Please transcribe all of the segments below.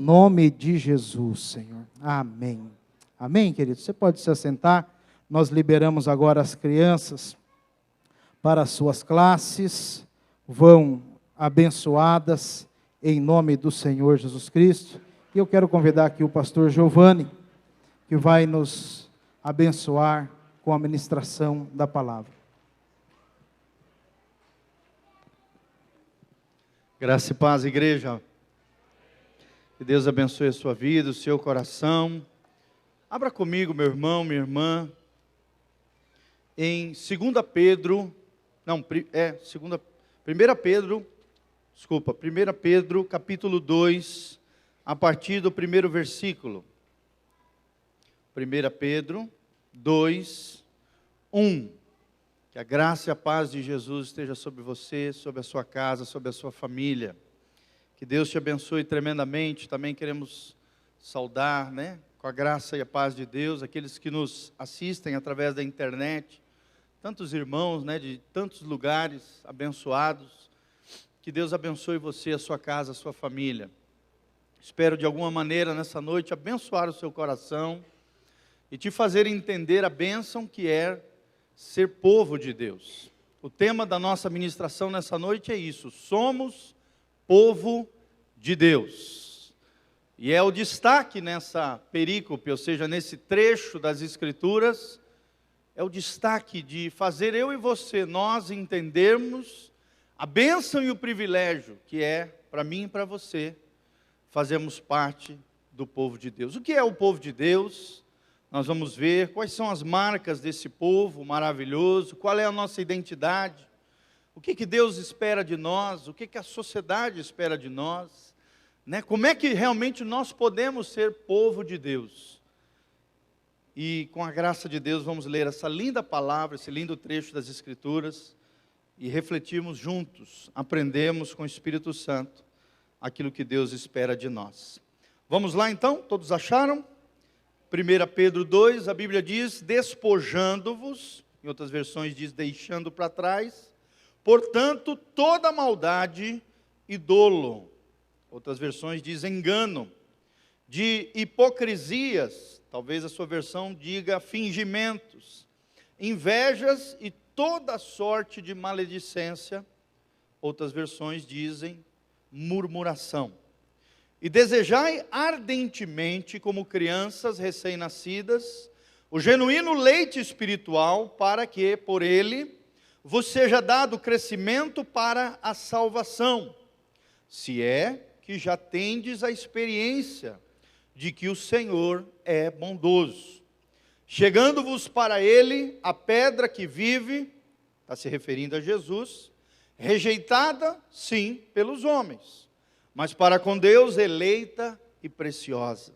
nome de Jesus, Senhor. Amém. Amém, querido? Você pode se assentar. Nós liberamos agora as crianças para as suas classes. Vão abençoadas em nome do Senhor Jesus Cristo. E eu quero convidar aqui o pastor Giovanni, que vai nos abençoar com a ministração da palavra. Graça e paz, igreja. Que Deus abençoe a sua vida, o seu coração. Abra comigo, meu irmão, minha irmã, em 1 Pedro, capítulo 2, a partir do primeiro versículo. 1 Pedro 2, 1. Que a graça e a paz de Jesus esteja sobre você, sobre a sua casa, sobre a sua família. Que Deus te abençoe tremendamente. Também queremos saudar, com a graça e a paz de Deus, aqueles que nos assistem através da internet. Tantos irmãos, de tantos lugares abençoados. Que Deus abençoe você, a sua casa, a sua família. Espero de alguma maneira nessa noite abençoar o seu coração e te fazer entender a bênção que é ser povo de Deus. O tema da nossa ministração nessa noite é isso: somos povo de Deus. E é o destaque nessa perícope, ou seja, nesse trecho das Escrituras, é o destaque de fazer eu e você, nós entendermos a bênção e o privilégio que é para mim e para você, fazermos parte do povo de Deus. O que é o povo de Deus? Nós vamos ver quais são as marcas desse povo maravilhoso, qual é a nossa identidade, o que Deus espera de nós, o que a sociedade espera de nós, como é que realmente nós podemos ser povo de Deus. E com a graça de Deus vamos ler essa linda palavra, esse lindo trecho das Escrituras e refletirmos juntos, aprendemos com o Espírito Santo aquilo que Deus espera de nós. Vamos lá então, todos acharam? 1 Pedro 2, a Bíblia diz: despojando-vos, em outras versões diz deixando para trás, portanto, toda maldade e dolo, outras versões diz engano, de hipocrisias, talvez a sua versão diga fingimentos, invejas e toda sorte de maledicência, outras versões dizem murmuração. E desejai ardentemente, como crianças recém-nascidas, o genuíno leite espiritual, para que, por ele, vos seja dado crescimento para a salvação, se é que já tendes a experiência de que o Senhor é bondoso. Chegando-vos para ele a pedra que vive, está se referindo a Jesus, rejeitada, sim, pelos homens, mas para com Deus eleita e preciosa.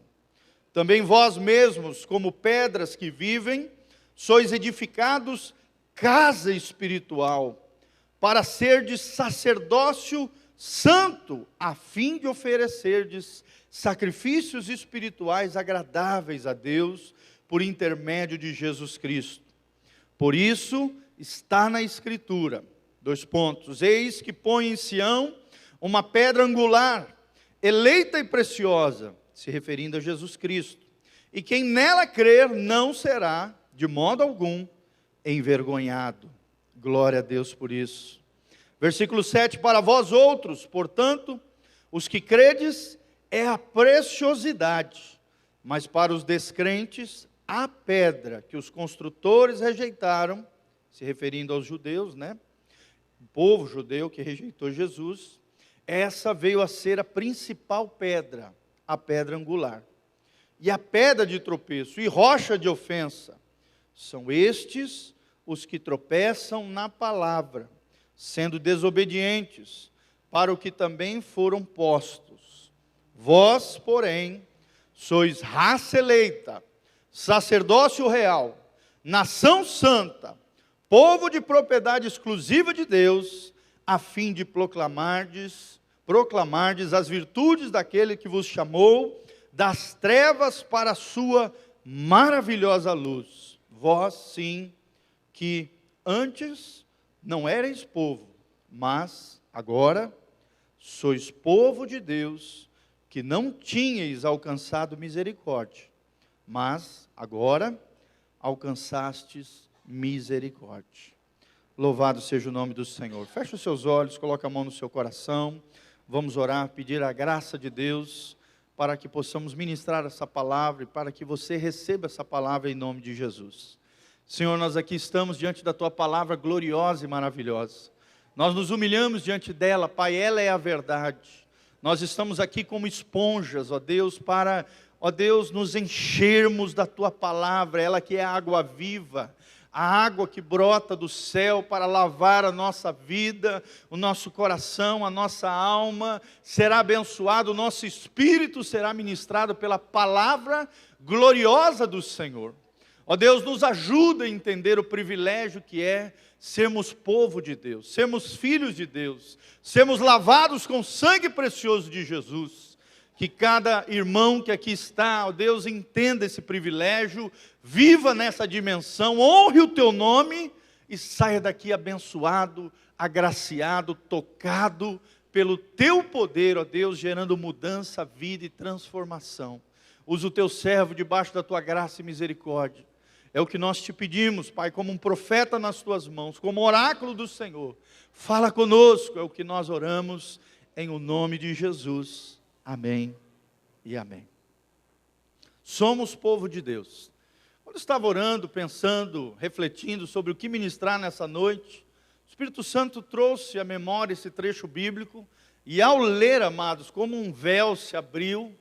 Também vós mesmos, como pedras que vivem, sois edificados casa espiritual, para serdes sacerdócio santo, a fim de oferecerdes sacrifícios espirituais agradáveis a Deus, por intermédio de Jesus Cristo. Por isso, está na Escritura, eis que põe em Sião uma pedra angular, eleita e preciosa, se referindo a Jesus Cristo, e quem nela crer não será, de modo algum, envergonhado. Glória a Deus por isso. Versículo 7, para vós outros, portanto, os que credes, é a preciosidade, mas para os descrentes, a pedra que os construtores rejeitaram, se referindo aos judeus, o povo judeu que rejeitou Jesus, essa veio a ser a principal pedra, a pedra angular. E a pedra de tropeço e rocha de ofensa, são estes os que tropeçam na palavra, sendo desobedientes, para o que também foram postos. Vós, porém, sois raça eleita, sacerdócio real, nação santa, povo de propriedade exclusiva de Deus, a fim de proclamardes as virtudes daquele que vos chamou das trevas para a sua maravilhosa luz. Vós, sim, que antes não erais povo, mas agora sois povo de Deus, que não tinhais alcançado misericórdia, mas agora alcançastes misericórdia. Louvado seja o nome do Senhor. Feche os seus olhos, coloque a mão no seu coração. Vamos orar, pedir a graça de Deus para que possamos ministrar essa palavra e para que você receba essa palavra em nome de Jesus. Senhor, nós aqui estamos diante da Tua palavra gloriosa e maravilhosa. Nós nos humilhamos diante dela, Pai, ela é a verdade. Nós estamos aqui como esponjas, ó Deus, para, ó Deus, nos enchermos da Tua palavra, ela que é a água viva, a água que brota do céu para lavar a nossa vida, o nosso coração, a nossa alma, será abençoado, o nosso espírito será ministrado pela palavra gloriosa do Senhor. Ó Deus, nos ajuda a entender o privilégio que é sermos povo de Deus, sermos filhos de Deus, sermos lavados com o sangue precioso de Jesus. Que cada irmão que aqui está, ó Deus, entenda esse privilégio, viva nessa dimensão, honre o Teu nome e saia daqui abençoado, agraciado, tocado pelo Teu poder, ó Deus, gerando mudança, vida e transformação. Usa o Teu servo debaixo da Tua graça e misericórdia. É o que nós te pedimos, Pai, como um profeta nas Tuas mãos, como oráculo do Senhor. Fala conosco, é o que nós oramos em o nome de Jesus. Amém e amém. Somos povo de Deus. Quando eu estava orando, pensando, refletindo sobre o que ministrar nessa noite, o Espírito Santo trouxe à memória esse trecho bíblico, e ao ler, amados, como um véu se abriu,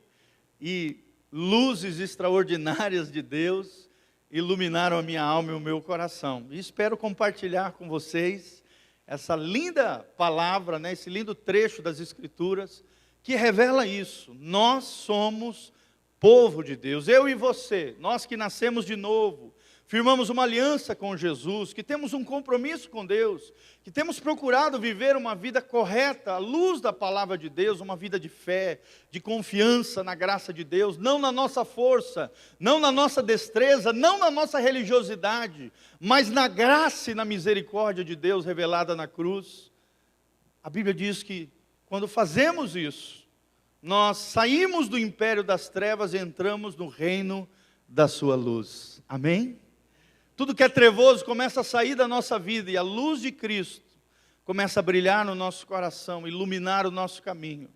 e luzes extraordinárias de Deus iluminaram a minha alma e o meu coração. E espero compartilhar com vocês essa linda palavra, esse lindo trecho das Escrituras, que revela isso. Nós somos povo de Deus, eu e você, nós que nascemos de novo, firmamos uma aliança com Jesus, que temos um compromisso com Deus, que temos procurado viver uma vida correta, à luz da palavra de Deus, uma vida de fé, de confiança na graça de Deus, não na nossa força, não na nossa destreza, não na nossa religiosidade, mas na graça e na misericórdia de Deus revelada na cruz. A Bíblia diz que quando fazemos isso, nós saímos do império das trevas e entramos no reino da sua luz. Amém? Tudo que é trevoso começa a sair da nossa vida e a luz de Cristo começa a brilhar no nosso coração, iluminar o nosso caminho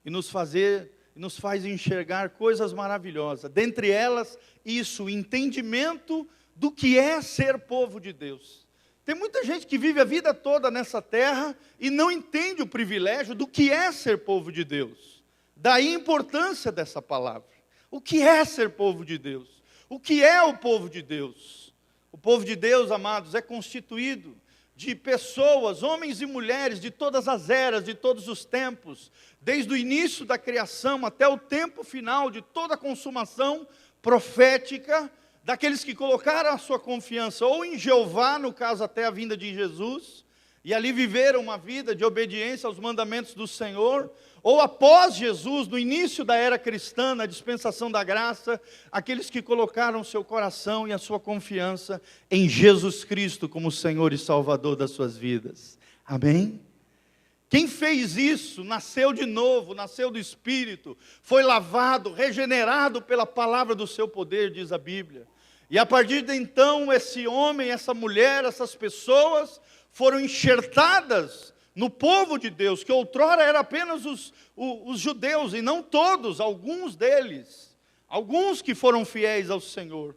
e nos faz enxergar coisas maravilhosas. Dentre elas, isso, o entendimento do que é ser povo de Deus. Tem muita gente que vive a vida toda nessa terra e não entende o privilégio do que é ser povo de Deus. Daí a importância dessa palavra. O que é ser povo de Deus? O que é o povo de Deus? O povo de Deus, amados, é constituído de pessoas, homens e mulheres de todas as eras, de todos os tempos, desde o início da criação até o tempo final de toda a consumação profética, daqueles que colocaram a sua confiança ou em Jeová, no caso até a vinda de Jesus, e ali viveram uma vida de obediência aos mandamentos do Senhor, ou após Jesus, no início da era cristã, na dispensação da graça, aqueles que colocaram o seu coração e a sua confiança em Jesus Cristo como Senhor e Salvador das suas vidas. Amém? Quem fez isso, nasceu de novo, nasceu do Espírito, foi lavado, regenerado pela palavra do seu poder, diz a Bíblia. E a partir de então, esse homem, essa mulher, essas pessoas foram enxertadas no povo de Deus, que outrora era apenas os judeus, e não todos, alguns deles, alguns que foram fiéis ao Senhor.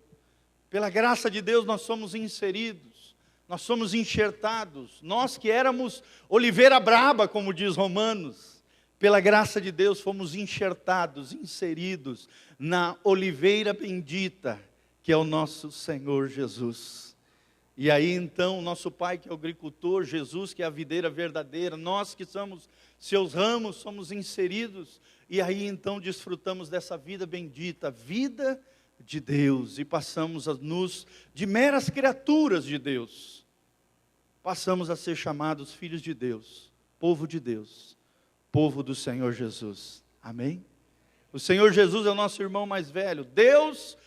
Pela graça de Deus nós somos inseridos, nós somos enxertados, nós que éramos oliveira braba, como diz Romanos, pela graça de Deus fomos enxertados, inseridos na oliveira bendita, que é o nosso Senhor Jesus. E aí então, nosso Pai que é o agricultor, Jesus que é a videira verdadeira, nós que somos seus ramos, somos inseridos, e aí então desfrutamos dessa vida bendita, vida de Deus, e passamos de meras criaturas de Deus, passamos a ser chamados filhos de Deus, povo de Deus, povo do Senhor Jesus. Amém? O Senhor Jesus é o nosso irmão mais velho, Deus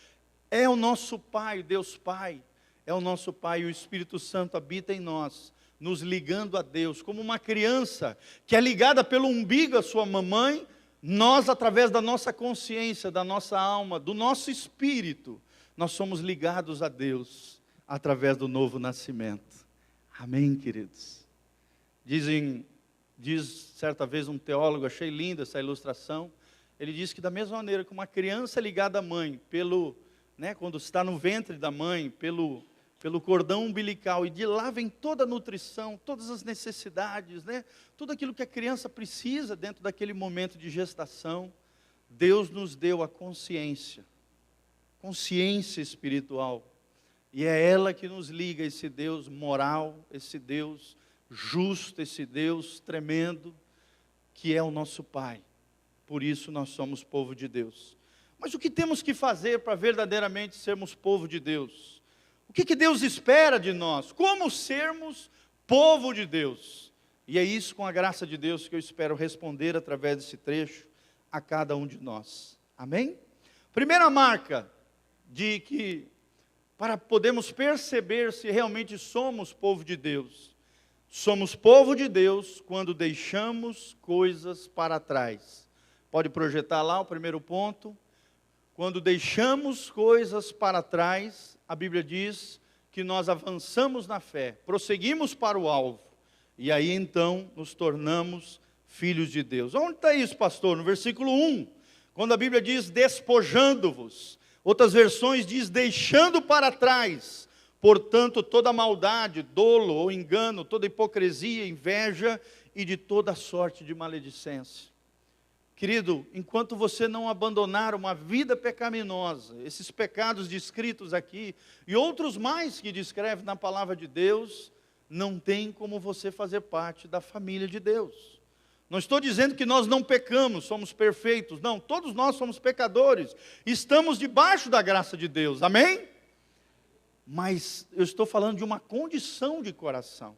é o nosso Pai, Deus Pai é o nosso Pai, e o Espírito Santo habita em nós, nos ligando a Deus, como uma criança que é ligada pelo umbigo à sua mamãe, nós, através da nossa consciência, da nossa alma, do nosso espírito, nós somos ligados a Deus através do novo nascimento. Amém, queridos? Diz certa vez um teólogo, achei linda essa ilustração, ele diz que da mesma maneira que uma criança ligada à mãe, quando está no ventre da mãe, pelo cordão umbilical, e de lá vem toda a nutrição, todas as necessidades, tudo aquilo que a criança precisa dentro daquele momento de gestação, Deus nos deu a consciência espiritual, e é ela que nos liga a esse Deus moral, esse Deus justo, esse Deus tremendo, que é o nosso Pai. Por isso nós somos povo de Deus. Mas o que temos que fazer para verdadeiramente sermos povo de Deus? O que Deus espera de nós? Como sermos povo de Deus? E é isso, com a graça de Deus, que eu espero responder através desse trecho a cada um de nós. Amém? Primeira marca de que, para podermos perceber se realmente somos povo de Deus, somos povo de Deus quando deixamos coisas para trás. Pode projetar lá o primeiro ponto. Quando deixamos coisas para trás, a Bíblia diz que nós avançamos na fé, prosseguimos para o alvo, e aí então nos tornamos filhos de Deus. Onde está isso, pastor? No versículo 1, quando a Bíblia diz despojando-vos, outras versões diz deixando para trás, portanto toda maldade, dolo ou engano, toda hipocrisia, inveja e de toda sorte de maledicência. Querido, enquanto você não abandonar uma vida pecaminosa, esses pecados descritos aqui, e outros mais que descreve na palavra de Deus, não tem como você fazer parte da família de Deus. Não estou dizendo que nós não pecamos, somos perfeitos, não, todos nós somos pecadores, estamos debaixo da graça de Deus, amém? Mas eu estou falando de uma condição de coração,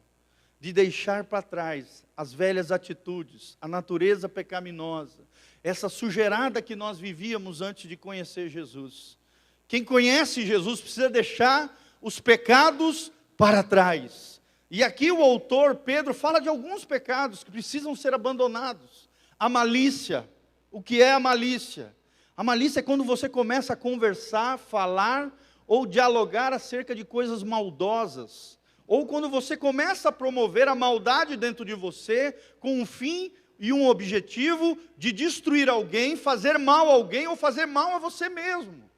de deixar para trás as velhas atitudes, a natureza pecaminosa, essa sujeirada que nós vivíamos antes de conhecer Jesus. Quem conhece Jesus precisa deixar os pecados para trás. E aqui o autor, Pedro, fala de alguns pecados que precisam ser abandonados. A malícia. O que é a malícia? A malícia é quando você começa a conversar, falar ou dialogar acerca de coisas maldosas. Ou quando você começa a promover a maldade dentro de você, com um fim e um objetivo de destruir alguém, fazer mal a alguém ou fazer mal a você mesmo.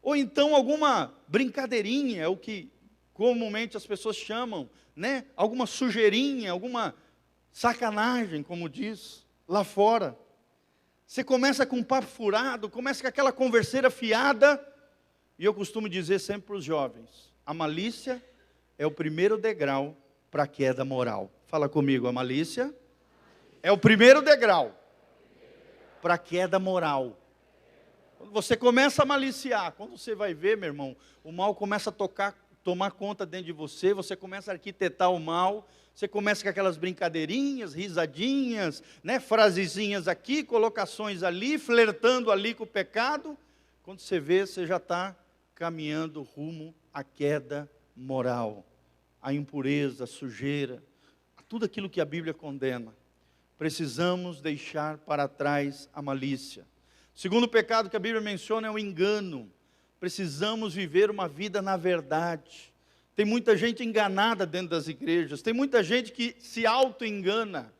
Ou então alguma brincadeirinha, é o que comumente as pessoas chamam, alguma sujeirinha, alguma sacanagem, como diz lá fora. Você começa com um papo furado, começa com aquela converseira fiada, e eu costumo dizer sempre para os jovens, a malícia é o primeiro degrau para a queda moral. Fala comigo, a malícia é o primeiro degrau para a queda moral. Quando você começa a maliciar, quando você vai ver, meu irmão, o mal começa a tomar conta dentro de você, você começa a arquitetar o mal, você começa com aquelas brincadeirinhas, risadinhas, frasezinhas aqui, colocações ali, flertando ali com o pecado. Quando você vê, você já está caminhando rumo à queda moral, a impureza, a sujeira, a tudo aquilo que a Bíblia condena. Precisamos deixar para trás a malícia. O segundo pecado que a Bíblia menciona é o engano. Precisamos viver uma vida na verdade. Tem muita gente enganada dentro das igrejas, tem muita gente que se auto-engana,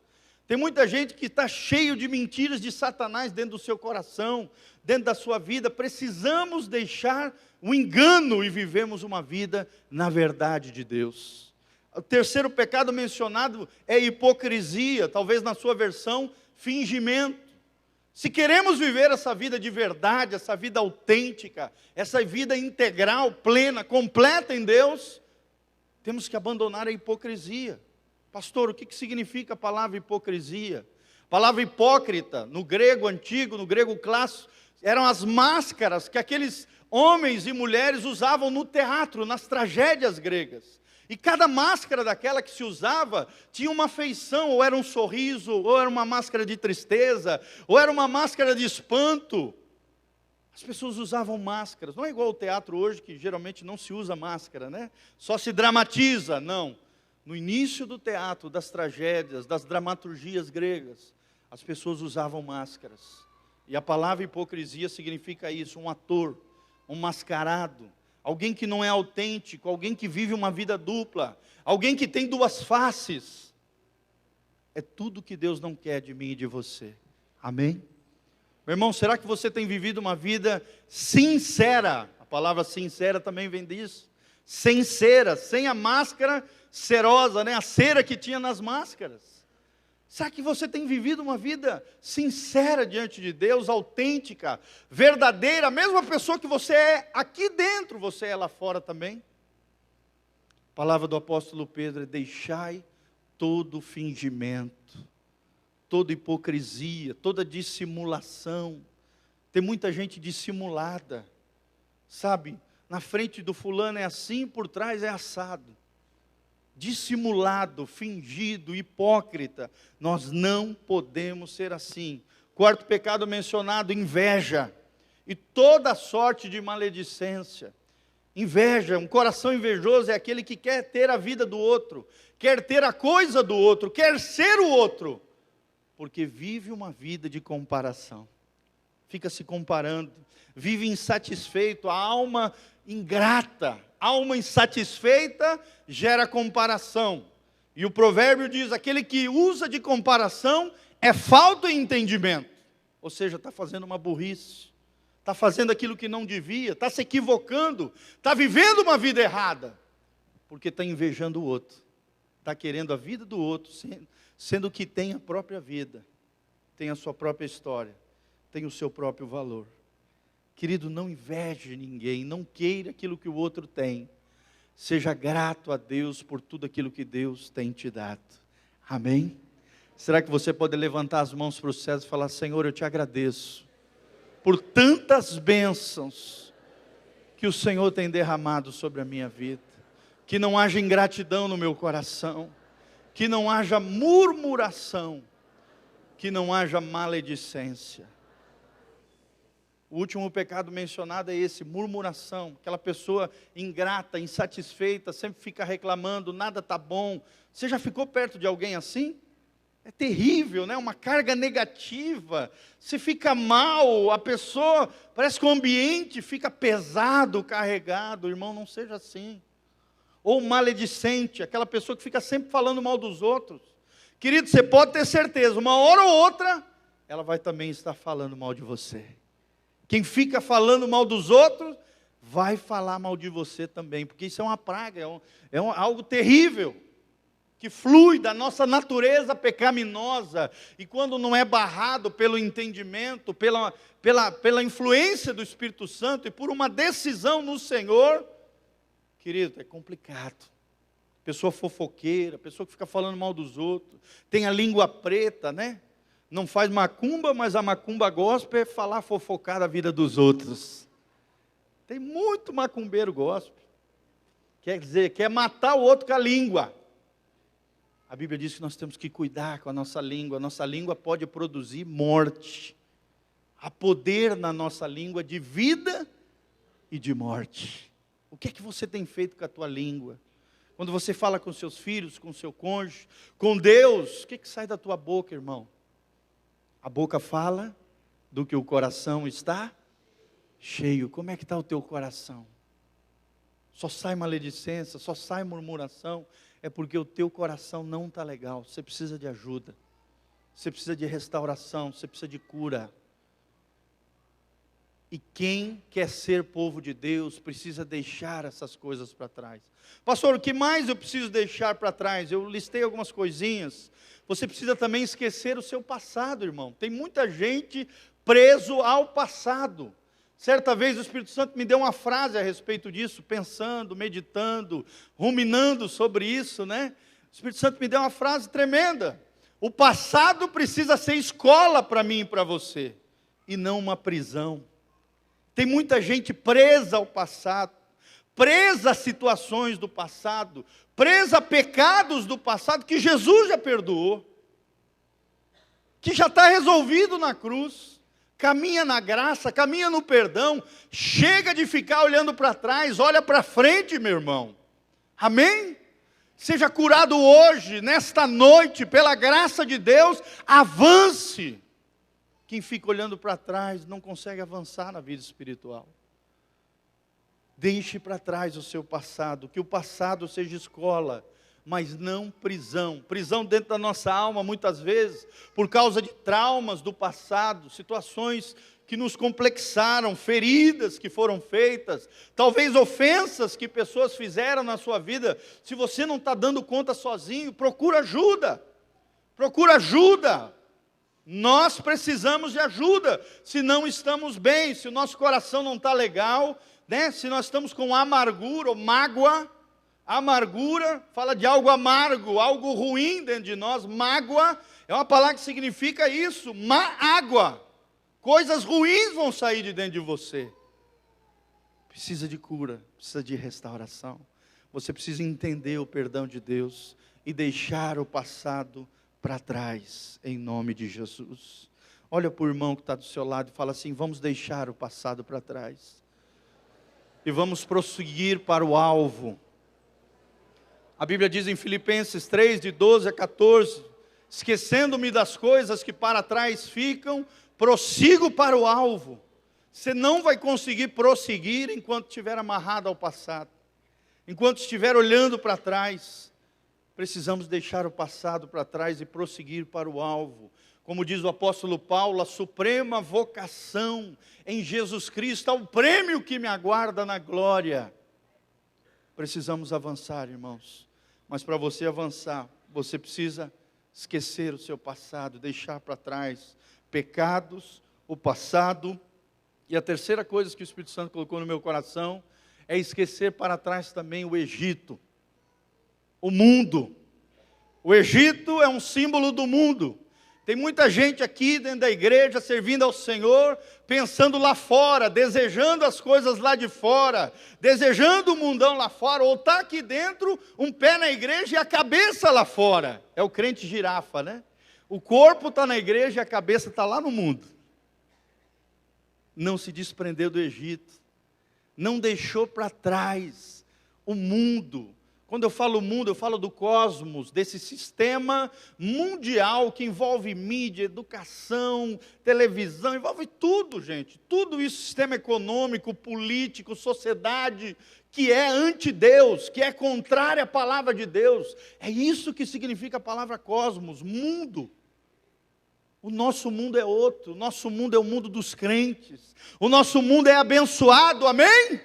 tem muita gente que está cheio de mentiras de Satanás dentro do seu coração, dentro da sua vida. Precisamos deixar o engano e vivemos uma vida na verdade de Deus. O terceiro pecado mencionado é hipocrisia, talvez na sua versão, fingimento. Se queremos viver essa vida de verdade, essa vida autêntica, essa vida integral, plena, completa em Deus, temos que abandonar a hipocrisia. Pastor, o que significa a palavra hipocrisia? A palavra hipócrita, no grego antigo, no grego clássico, eram as máscaras que aqueles homens e mulheres usavam no teatro, nas tragédias gregas. E cada máscara daquela que se usava tinha uma feição, ou era um sorriso, ou era uma máscara de tristeza, ou era uma máscara de espanto. As pessoas usavam máscaras, não é igual ao teatro hoje, que geralmente não se usa máscara, só se dramatiza, não. No início do teatro, das tragédias, das dramaturgias gregas, as pessoas usavam máscaras. E a palavra hipocrisia significa isso, um ator, um mascarado, alguém que não é autêntico, alguém que vive uma vida dupla, alguém que tem duas faces. É tudo que Deus não quer de mim e de você. Amém? Meu irmão, será que você tem vivido uma vida sincera? A palavra sincera também vem disso. Sincera, sem a máscara cerosa, né? A cera que tinha nas máscaras. Será que você tem vivido uma vida sincera diante de Deus, autêntica, verdadeira? A mesma pessoa que você é aqui dentro, você é lá fora também? A palavra do apóstolo Pedro é: deixai todo fingimento, toda hipocrisia, toda dissimulação. Tem muita gente dissimulada, sabe? Na frente do fulano é assim, por trás é assado. Dissimulado, fingido, hipócrita. Nós não podemos ser assim. Quarto pecado mencionado: inveja e toda sorte de maledicência. Inveja, um coração invejoso é aquele que quer ter a vida do outro, quer ter a coisa do outro, quer ser o outro, porque vive uma vida de comparação, fica se comparando, vive insatisfeito, a alma ingrata, alma insatisfeita gera comparação, e o provérbio diz: aquele que usa de comparação é falta de entendimento, ou seja, está fazendo uma burrice, está fazendo aquilo que não devia, está se equivocando, está vivendo uma vida errada, porque está invejando o outro, está querendo a vida do outro, sendo que tem a própria vida, tem a sua própria história, tem o seu próprio valor. Querido, não inveje ninguém, não queira aquilo que o outro tem, seja grato a Deus por tudo aquilo que Deus tem te dado. Amém? Será que você pode levantar as mãos para os céus e falar: Senhor, eu te agradeço por tantas bênçãos que o Senhor tem derramado sobre a minha vida, que não haja ingratidão no meu coração, que não haja murmuração, que não haja maledicência. O último pecado mencionado é esse, murmuração, aquela pessoa ingrata, insatisfeita, sempre fica reclamando, nada está bom. Você já ficou perto de alguém assim? É terrível, né? Uma carga negativa, você fica mal, a pessoa, parece que o ambiente fica pesado, carregado. Irmão, não seja assim. Ou maledicente, aquela pessoa que fica sempre falando mal dos outros. Querido, você pode ter certeza, uma hora ou outra, ela vai também estar falando mal de você. Quem fica falando mal dos outros, vai falar mal de você também, porque isso é uma praga, algo terrível, que flui da nossa natureza pecaminosa, e quando não é barrado pelo entendimento, pela influência do Espírito Santo, e por uma decisão no Senhor, querido, é complicado. Pessoa fofoqueira, pessoa que fica falando mal dos outros, tem a língua preta, né? Não faz macumba, mas a macumba gospel é falar fofocar a vida dos outros. Tem muito macumbeiro gospel. Quer dizer, quer matar o outro com a língua. A Bíblia diz que nós temos que cuidar com a nossa língua. A nossa língua pode produzir morte. Há poder na nossa língua de vida e de morte. O que é que você tem feito com a tua língua? Quando você fala com seus filhos, com seu cônjuge, com Deus, o que é que sai da tua boca, irmão? A boca fala do que o coração está cheio. Como é que está o teu coração? Só sai maledicência, só sai murmuração. É porque o teu coração não está legal. Você precisa de ajuda. Você precisa de restauração. Você precisa de cura. E quem quer ser povo de Deus precisa deixar essas coisas para trás. Pastor, o que mais eu preciso deixar para trás? Eu listei algumas coisinhas. Você precisa também esquecer o seu passado, irmão. Tem muita gente preso ao passado. Certa vez o Espírito Santo me deu uma frase a respeito disso, pensando, meditando, ruminando sobre isso, né? O Espírito Santo me deu uma frase tremenda. O passado precisa ser escola para mim e para você, e não uma prisão. Tem muita gente presa ao passado, presa a situações do passado, presa a pecados do passado que Jesus já perdoou, que já está resolvido na cruz. Caminha na graça, caminha no perdão, chega de ficar olhando para trás, olha para frente, meu irmão. Amém? Seja curado hoje, nesta noite, pela graça de Deus, avance. Quem fica olhando para trás não consegue avançar na vida espiritual. Deixe para trás o seu passado, que o passado seja escola, mas não prisão. Prisão dentro da nossa alma, muitas vezes, por causa de traumas do passado, situações que nos complexaram, feridas que foram feitas, talvez ofensas que pessoas fizeram na sua vida. Se você não está dando conta sozinho, procura ajuda. Procura ajuda. Nós precisamos de ajuda, se não estamos bem, se o nosso coração não está legal, né? Se nós estamos com amargura ou mágoa. Amargura fala de algo amargo, algo ruim dentro de nós. Mágoa é uma palavra que significa isso, água. Coisas ruins vão sair de dentro de você. Precisa de cura, precisa de restauração. Você precisa entender o perdão de Deus e deixar o passado para trás, em nome de Jesus. Olha para o irmão que está do seu lado e fala assim: vamos deixar o passado para trás e vamos prosseguir para o alvo. A Bíblia diz em Filipenses 3, de 12 a 14, esquecendo-me das coisas que para trás ficam, prossigo para o alvo. Você não vai conseguir prosseguir enquanto estiver amarrado ao passado, enquanto estiver olhando para trás. Precisamos deixar o passado para trás e prosseguir para o alvo. Como diz o apóstolo Paulo, a suprema vocação em Jesus Cristo, ao prêmio que me aguarda na glória. Precisamos avançar, irmãos. Mas para você avançar, você precisa esquecer o seu passado, deixar para trás pecados, o passado. E a terceira coisa que o Espírito Santo colocou no meu coração é esquecer para trás também o Egito, o mundo. O Egito é um símbolo do mundo. Tem muita gente aqui dentro da igreja servindo ao Senhor, pensando lá fora, desejando as coisas lá de fora, desejando o mundão lá fora, ou está aqui dentro, um pé na igreja e a cabeça lá fora. É o crente girafa, né? O corpo está na igreja e a cabeça está lá no mundo. Não se desprendeu do Egito, não deixou para trás o mundo. Quando eu falo mundo, eu falo do cosmos, desse sistema mundial que envolve mídia, educação, televisão, envolve tudo, gente. Tudo isso, sistema econômico, político, sociedade, que é anti-Deus, que é contrária à palavra de Deus. É isso que significa a palavra cosmos, mundo. O nosso mundo é outro, o nosso mundo é o mundo dos crentes. O nosso mundo é abençoado, amém?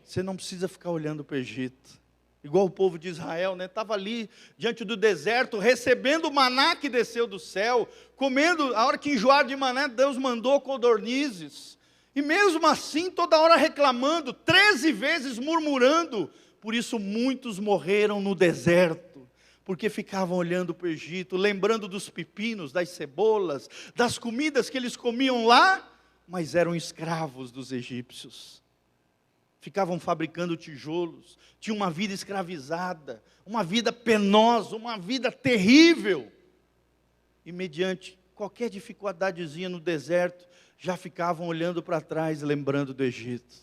Você não precisa ficar olhando para o Egito. Igual o povo de Israel, né? Estava ali diante do deserto, recebendo o maná que desceu do céu, comendo, a hora que enjoaram de maná, Deus mandou codornizes, e mesmo assim, toda hora reclamando, 13 vezes murmurando. Por isso muitos morreram no deserto, porque ficavam olhando para o Egito, lembrando dos pepinos, das cebolas, das comidas que eles comiam lá, mas eram escravos dos egípcios. Ficavam fabricando tijolos, tinham uma vida escravizada, uma vida penosa, uma vida terrível. E mediante qualquer dificuldadezinha no deserto, já ficavam olhando para trás, lembrando do Egito.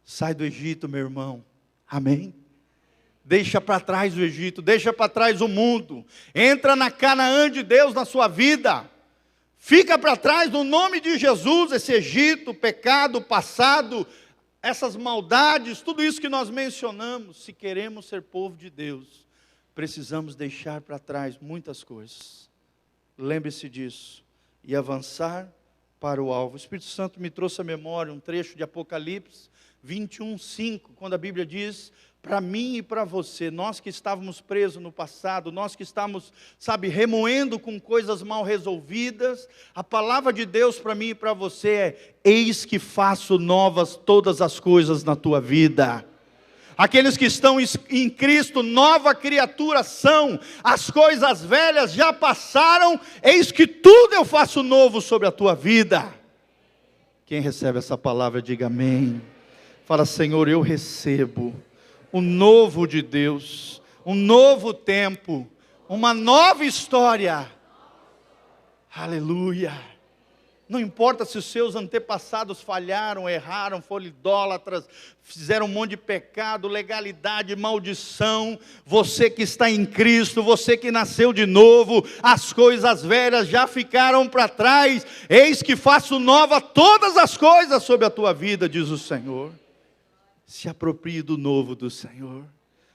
Sai do Egito, meu irmão, amém? Deixa para trás o Egito, deixa para trás o mundo, entra na Canaã de Deus na sua vida. Fica para trás no nome de Jesus, esse Egito, o pecado, o passado, essas maldades, tudo isso que nós mencionamos. Se queremos ser povo de Deus, precisamos deixar para trás muitas coisas. Lembre-se disso e avançar para o alvo. O Espírito Santo me trouxe à memória um trecho de Apocalipse 21:5, quando a Bíblia diz: para mim e para você, nós que estávamos presos no passado, nós que estamos, remoendo com coisas mal resolvidas, a palavra de Deus para mim e para você é: eis que faço novas todas as coisas na tua vida. Aqueles que estão em Cristo, nova criatura são, as coisas velhas já passaram, eis que tudo eu faço novo sobre a tua vida. Quem recebe essa palavra, diga amém. Fala: Senhor, eu recebo o novo de Deus, um novo tempo, uma nova história. Aleluia. Não importa se os seus antepassados falharam, erraram, foram idólatras, fizeram um monte de pecado, legalidade, maldição. Você que está em Cristo, você que nasceu de novo, as coisas velhas já ficaram para trás. Eis que faço nova todas as coisas sobre a tua vida, diz o Senhor. Se aproprie do novo do Senhor.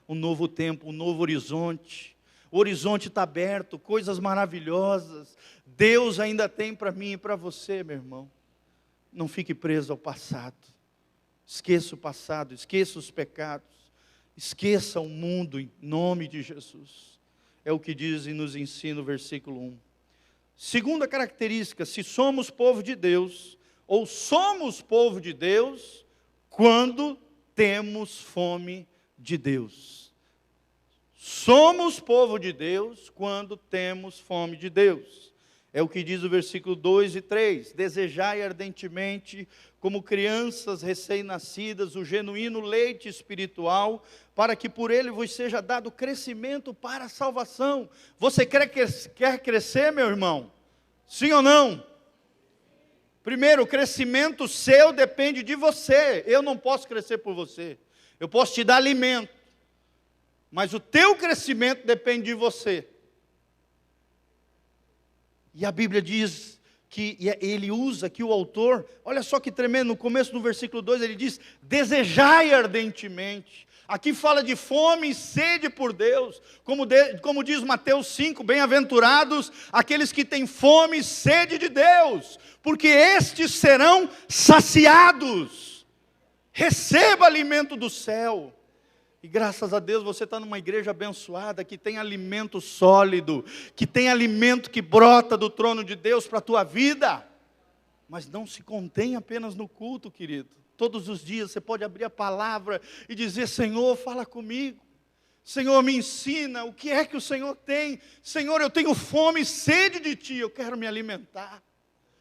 Um novo tempo, um novo horizonte. O horizonte está aberto, coisas maravilhosas. Deus ainda tem para mim e para você, meu irmão. Não fique preso ao passado. Esqueça o passado, esqueça os pecados. Esqueça o mundo em nome de Jesus. É o que diz e nos ensina o versículo 1. Segunda característica, se somos povo de Deus, ou somos povo de Deus, quando temos fome de Deus. Somos povo de Deus quando temos fome de Deus. É o que diz o versículo 2 e 3. Desejai ardentemente, como crianças recém-nascidas, o genuíno leite espiritual, para que por ele vos seja dado crescimento para a salvação. Você quer crescer, meu irmão? Sim ou não? Primeiro, o crescimento seu depende de você. Eu não posso crescer por você. Eu posso te dar alimento. Mas o teu crescimento depende de você. E a Bíblia diz que ele usa aqui o autor, olha só que tremendo, no começo do versículo 2 ele diz, desejai ardentemente. Aqui fala de fome e sede por Deus, como diz Mateus 5, bem-aventurados aqueles que têm fome e sede de Deus, porque estes serão saciados. Receba alimento do céu. E graças a Deus você está numa igreja abençoada, que tem alimento sólido, que tem alimento que brota do trono de Deus para a tua vida. Mas não se contém apenas no culto, querido. Todos os dias você pode abrir a palavra e dizer, Senhor, fala comigo. Senhor, me ensina, o que é que o Senhor tem? Senhor, eu tenho fome e sede de Ti, eu quero me alimentar.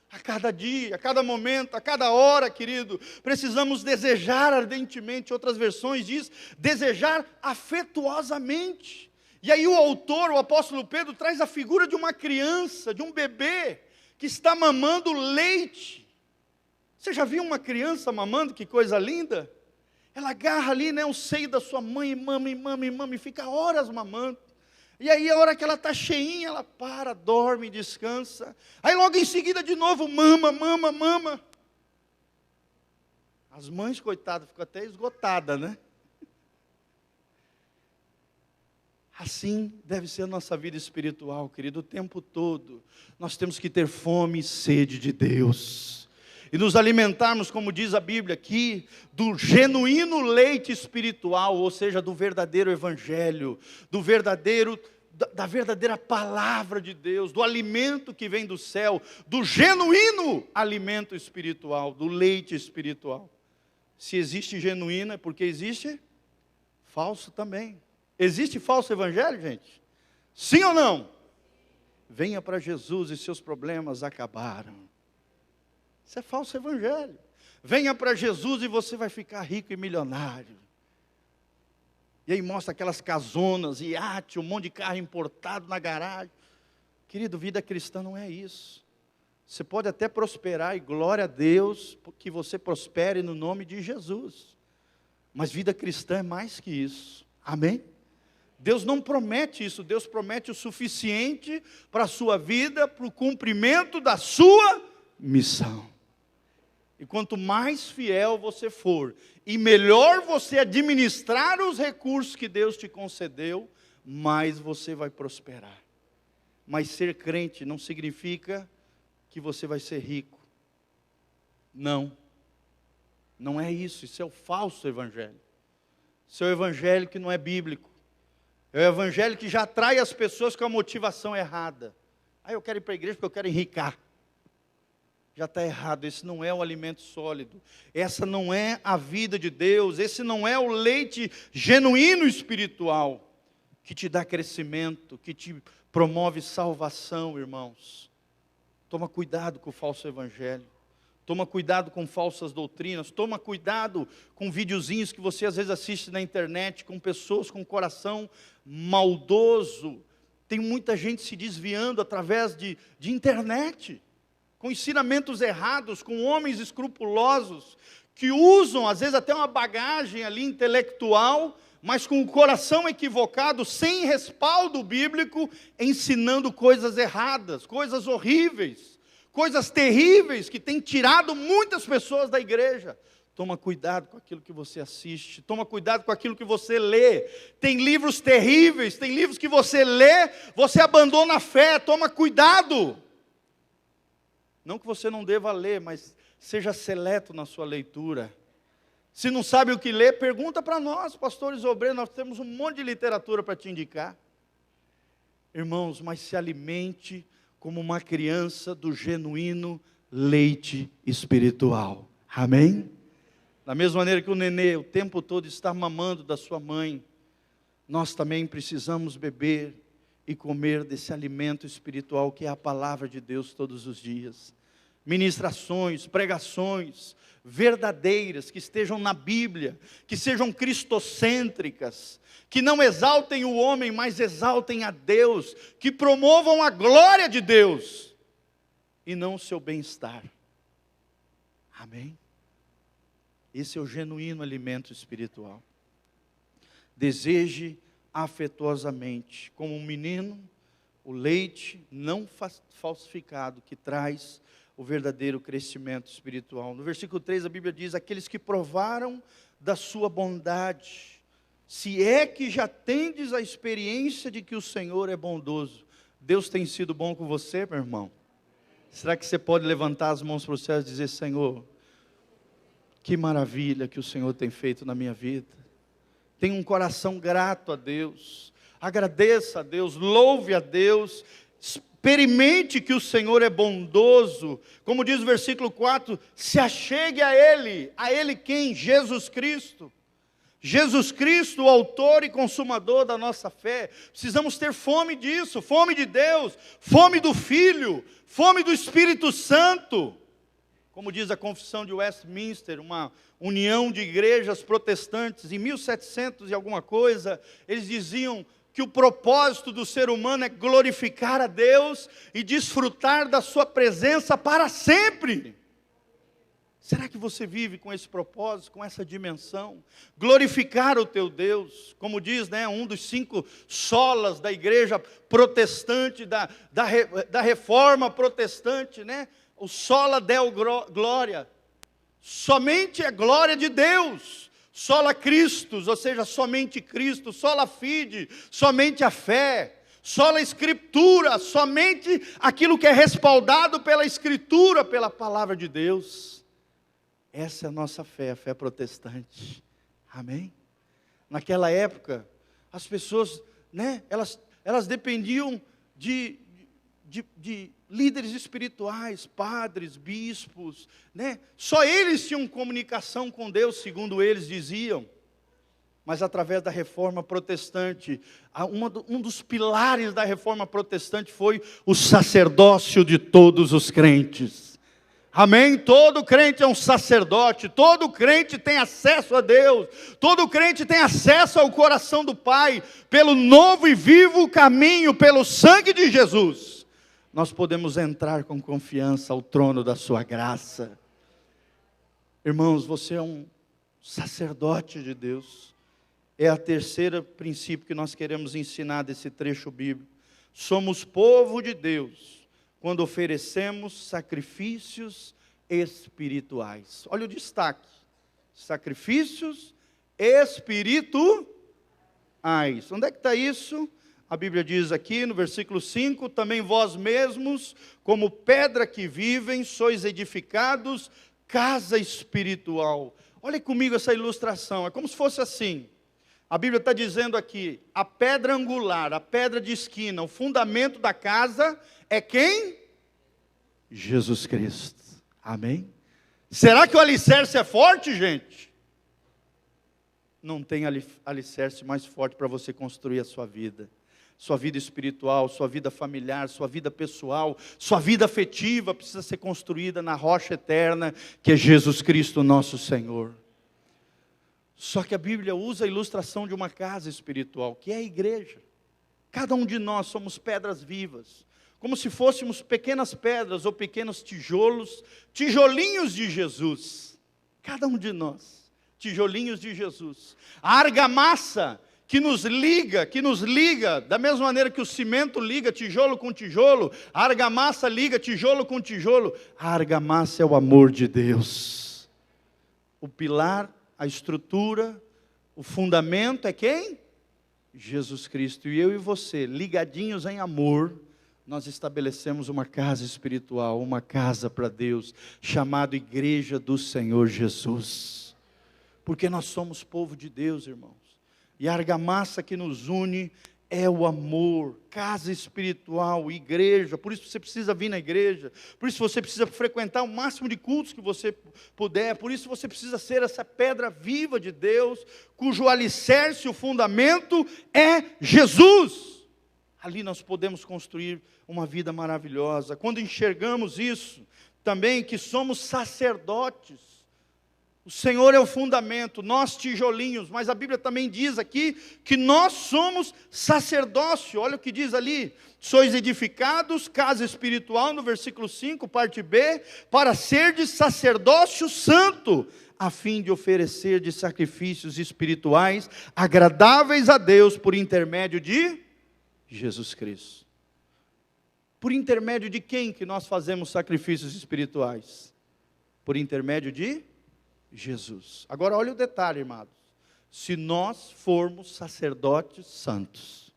A cada dia, a cada momento, a cada hora, querido, precisamos desejar ardentemente. Outras versões diz, desejar afetuosamente. E aí o autor, o apóstolo Pedro, traz a figura de uma criança, de um bebê, que está mamando leite. Você já viu uma criança mamando? Que coisa linda! Ela agarra ali, né, o seio da sua mãe, e mama, e mama, e mama, e fica horas mamando. E aí a hora que ela está cheinha, ela para, dorme, descansa. Aí logo em seguida de novo, mama, mama, mama. As mães, coitadas, ficam até esgotadas, né? Assim deve ser a nossa vida espiritual, querido, o tempo todo. Nós temos que ter fome e sede de Deus. E nos alimentarmos, como diz a Bíblia aqui, do genuíno leite espiritual, ou seja, do verdadeiro evangelho, da verdadeira palavra de Deus, do alimento que vem do céu, do genuíno alimento espiritual, do leite espiritual. Se existe genuíno é porque existe falso também. Existe falso evangelho, gente? Sim ou não? Venha para Jesus e seus problemas acabaram. Isso é falso evangelho. Venha para Jesus e você vai ficar rico e milionário. E aí mostra aquelas casonas, iate, um monte de carro importado na garagem. Querido, vida cristã não é isso. Você pode até prosperar, e glória a Deus, que você prospere no nome de Jesus. Mas vida cristã é mais que isso. Amém? Deus não promete isso, Deus promete o suficiente para a sua vida, para o cumprimento da sua missão. E quanto mais fiel você for, e melhor você administrar os recursos que Deus te concedeu, mais você vai prosperar. Mas ser crente não significa que você vai ser rico. Não. Não é isso, isso é o falso evangelho. Isso é o evangelho que não é bíblico. É o evangelho que já atrai as pessoas com a motivação errada. Eu quero ir para a igreja porque eu quero enricar. Já está errado, esse não é o alimento sólido, essa não é a vida de Deus, esse não é o leite genuíno espiritual, que te dá crescimento, que te promove salvação, irmãos. Toma cuidado com o falso evangelho, toma cuidado com falsas doutrinas, toma cuidado com videozinhos que você às vezes assiste na internet, com pessoas com coração maldoso. Tem muita gente se desviando através de internet. com ensinamentos errados, com homens escrupulosos, que usam às vezes até uma bagagem ali intelectual, mas com o coração equivocado, sem respaldo bíblico, ensinando coisas erradas, coisas horríveis, coisas terríveis que têm tirado muitas pessoas da igreja. Toma cuidado com aquilo que você assiste, toma cuidado com aquilo que você lê. Tem livros terríveis, tem livros que você lê, você abandona a fé, toma cuidado. Não que você não deva ler, mas seja seleto na sua leitura. Se não sabe o que ler, pergunta para nós, pastores obreiros, nós temos um monte de literatura para te indicar. Irmãos, mas se alimente como uma criança do genuíno leite espiritual. Amém? Da mesma maneira que o nenê o tempo todo está mamando da sua mãe, nós também precisamos beber e comer desse alimento espiritual que é a palavra de Deus todos os dias. Ministrações, pregações verdadeiras, que estejam na Bíblia, que sejam cristocêntricas, que não exaltem o homem, mas exaltem a Deus, que promovam a glória de Deus, e não o seu bem-estar. Amém? Esse é o genuíno alimento espiritual. Deseje afetuosamente, como um menino, o leite não falsificado, que traz o verdadeiro crescimento espiritual. No versículo 3 a Bíblia diz: aqueles que provaram da sua bondade, se é que já tendes a experiência de que o Senhor é bondoso. Deus tem sido bom com você, meu irmão? Será que você pode levantar as mãos para o céu e dizer: Senhor, que maravilha que o Senhor tem feito na minha vida. Tenha um coração grato a Deus, agradeça a Deus, louve a Deus, experimente que o Senhor é bondoso. Como diz o versículo 4, se achegue a Ele quem? Jesus Cristo. Jesus Cristo, o autor e consumador da nossa fé. Precisamos ter fome disso, fome de Deus, fome do Filho, fome do Espírito Santo. Como diz a Confissão de Westminster, uma união de igrejas protestantes, em 1700 e alguma coisa, eles diziam que o propósito do ser humano é glorificar a Deus e desfrutar da sua presença para sempre. Será que você vive com esse propósito, com essa dimensão? Glorificar o teu Deus, como diz, um dos 5 solas da igreja protestante, da reforma protestante, o sola deo glória, somente é glória de Deus, sola Christus, ou seja, somente Cristo, sola fide, somente a fé, sola escritura, somente aquilo que é respaldado pela escritura, pela palavra de Deus. Essa é a nossa fé, a fé protestante. Amém? Naquela época, as pessoas, elas dependiam de líderes espirituais, padres, bispos, Só eles tinham comunicação com Deus, segundo eles diziam. Mas através da reforma protestante, um dos pilares da reforma protestante foi o sacerdócio de todos os crentes. Amém? Todo crente é um sacerdote, todo crente tem acesso a Deus, todo crente tem acesso ao coração do Pai, pelo novo e vivo caminho, pelo sangue de Jesus. Nós podemos entrar com confiança ao trono da sua graça. Irmãos, você é um sacerdote de Deus. É a terceira princípio que nós queremos ensinar desse trecho bíblico. Somos povo de Deus quando oferecemos sacrifícios espirituais. Olha o destaque: sacrifícios espirituais. Onde é que está isso? A Bíblia diz aqui no versículo 5, também vós mesmos, como pedra que vivem, sois edificados, casa espiritual. Olha comigo essa ilustração, é como se fosse assim. A Bíblia está dizendo aqui, a pedra angular, a pedra de esquina, o fundamento da casa é quem? Jesus Cristo. Amém? Será que o alicerce é forte, gente? Não tem alicerce mais forte para você construir a sua vida espiritual, sua vida familiar, sua vida pessoal, sua vida afetiva precisa ser construída na rocha eterna, que é Jesus Cristo nosso Senhor. Só que a Bíblia usa a ilustração de uma casa espiritual, que é a igreja. Cada um de nós somos pedras vivas, como se fôssemos pequenas pedras ou pequenos tijolos, tijolinhos de Jesus. Cada um de nós, tijolinhos de Jesus. A argamassa que nos liga, da mesma maneira que o cimento liga tijolo com tijolo, a argamassa liga tijolo com tijolo. A argamassa é o amor de Deus. O pilar, a estrutura, o fundamento é quem? Jesus Cristo. E eu e você, ligadinhos em amor, nós estabelecemos uma casa espiritual, uma casa para Deus, chamada Igreja do Senhor Jesus. Porque nós somos povo de Deus, irmãos. E a argamassa que nos une é o amor, casa espiritual, igreja. Por isso você precisa vir na igreja, por isso você precisa frequentar o máximo de cultos que você puder, por isso você precisa ser essa pedra viva de Deus, cujo alicerce, o fundamento é Jesus. Ali nós podemos construir uma vida maravilhosa. Quando enxergamos isso, também que somos sacerdotes, o Senhor é o fundamento, nós tijolinhos, mas a Bíblia também diz aqui que nós somos sacerdócio. Olha o que diz ali: sois edificados, casa espiritual, no versículo 5, parte B, para serdes sacerdócio santo, a fim de oferecer de sacrifícios espirituais, agradáveis a Deus, por intermédio de Jesus Cristo. Por intermédio de quem que nós fazemos sacrifícios espirituais? Por intermédio de Jesus. Agora olha o detalhe, irmãos. Se nós formos sacerdotes santos.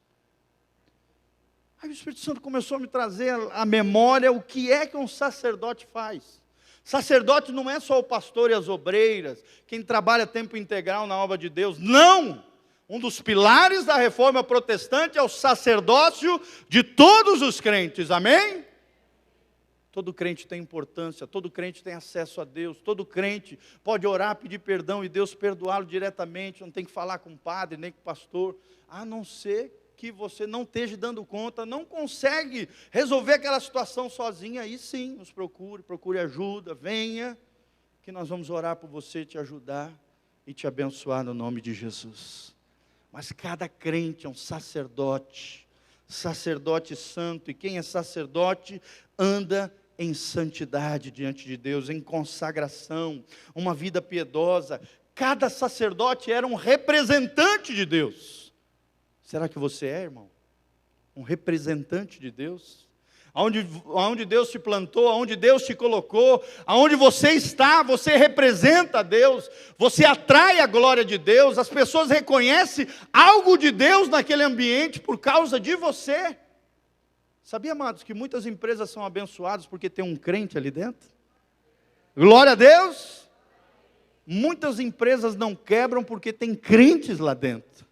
Aí o Espírito Santo começou a me trazer à memória o que é que um sacerdote faz. Sacerdote não é só o pastor e as obreiras, quem trabalha tempo integral na obra de Deus. Não! Um dos pilares da reforma protestante é o sacerdócio de todos os crentes. Amém? Todo crente tem importância, todo crente tem acesso a Deus, todo crente pode orar, pedir perdão e Deus perdoá-lo diretamente, não tem que falar com o padre, nem com o pastor, a não ser que você não esteja dando conta, não consegue resolver aquela situação sozinho, aí sim, nos procure ajuda, venha, que nós vamos orar por você, te ajudar e te abençoar no nome de Jesus. Mas cada crente é um sacerdote, sacerdote santo, e quem é sacerdote anda em santidade diante de Deus, em consagração, uma vida piedosa. Cada sacerdote era um representante de Deus. Será que você é, irmão? Um representante de Deus? Aonde Deus te plantou, aonde Deus te colocou, aonde você está, você representa a Deus, você atrai a glória de Deus, as pessoas reconhecem algo de Deus naquele ambiente por causa de você. Sabia, amados, que muitas empresas são abençoadas porque tem um crente ali dentro? Glória a Deus! Muitas empresas não quebram porque tem crentes lá dentro.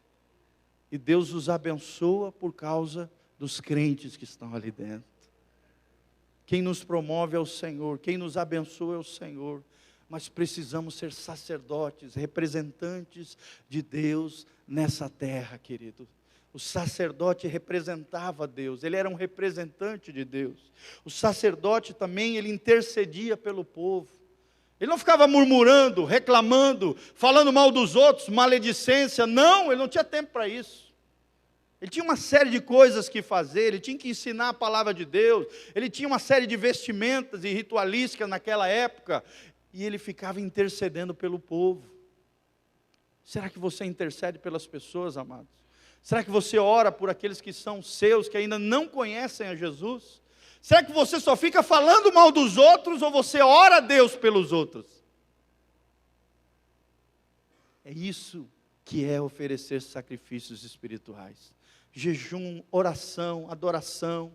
E Deus os abençoa por causa dos crentes que estão ali dentro. Quem nos promove é o Senhor, quem nos abençoa é o Senhor. Mas precisamos ser sacerdotes, representantes de Deus nessa terra, querido. O sacerdote representava Deus, ele era um representante de Deus. O sacerdote também, ele intercedia pelo povo. Ele não ficava murmurando, reclamando, falando mal dos outros, maledicência. Não, ele não tinha tempo para isso. Ele tinha uma série de coisas que fazer, ele tinha que ensinar a palavra de Deus, ele tinha uma série de vestimentas e ritualísticas naquela época, e ele ficava intercedendo pelo povo. Será que você intercede pelas pessoas, amados? Será que você ora por aqueles que são seus, que ainda não conhecem a Jesus? Será que você só fica falando mal dos outros, ou você ora a Deus pelos outros? É isso que é oferecer sacrifícios espirituais. Jejum, oração, adoração.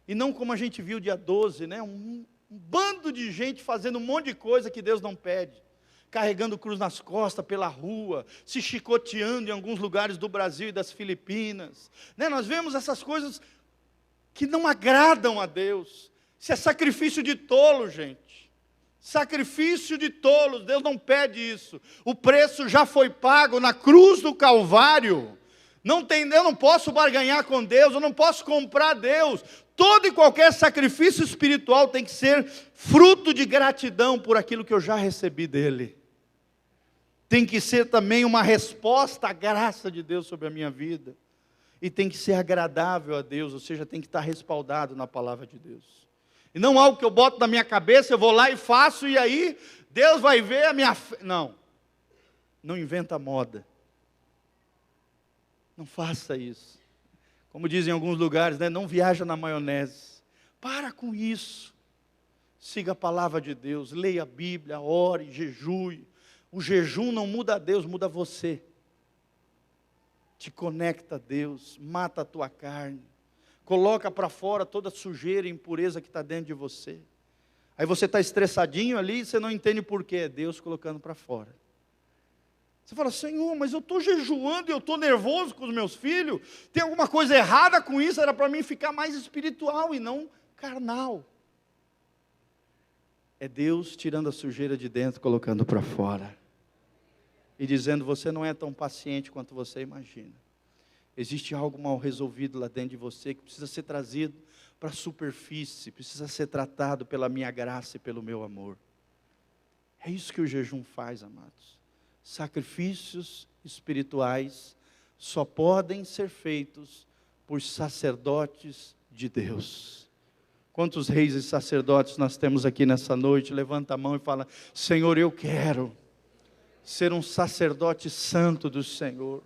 E não como a gente viu dia 12, né? Um bando de gente fazendo um monte de coisa que Deus não pede. Carregando cruz nas costas pela rua, se chicoteando em alguns lugares do Brasil e das Filipinas. Né? Nós vemos essas coisas que não agradam a Deus. Isso é sacrifício de tolo, gente. Sacrifício de tolos, Deus não pede isso. O preço já foi pago na cruz do Calvário. Eu não posso barganhar com Deus, eu não posso comprar Deus. Todo e qualquer sacrifício espiritual tem que ser fruto de gratidão por aquilo que eu já recebi dele. Tem que ser também uma resposta à graça de Deus sobre a minha vida. e tem que ser agradável a Deus, ou seja, tem que estar respaldado na palavra de Deus. E não algo que eu boto na minha cabeça, eu vou lá e faço, e aí Deus vai ver a minha fé. Não, não inventa moda. Não faça isso. Como dizem em alguns lugares, né? Não viaja na maionese. Para com isso. Siga a palavra de Deus, leia a Bíblia, ore, jejue. O jejum não muda a Deus, muda você. Te conecta a Deus, mata a tua carne. Coloca para fora toda a sujeira e impureza que está dentro de você. Aí você está estressadinho ali e você não entende por quê. É Deus colocando para fora. Você fala, Senhor, mas eu estou jejuando e eu estou nervoso com os meus filhos. Tem alguma coisa errada com isso? Era para mim ficar mais espiritual e não carnal. É Deus tirando a sujeira de dentro, colocando para fora. E dizendo, você não é tão paciente quanto você imagina. Existe algo mal resolvido lá dentro de você, que precisa ser trazido para a superfície, precisa ser tratado pela minha graça e pelo meu amor. É isso que o jejum faz, amados. Sacrifícios espirituais só podem ser feitos por sacerdotes de Deus. Quantos reis e sacerdotes nós temos aqui nessa noite? Levanta a mão e fala, Senhor, eu quero ser um sacerdote santo do Senhor,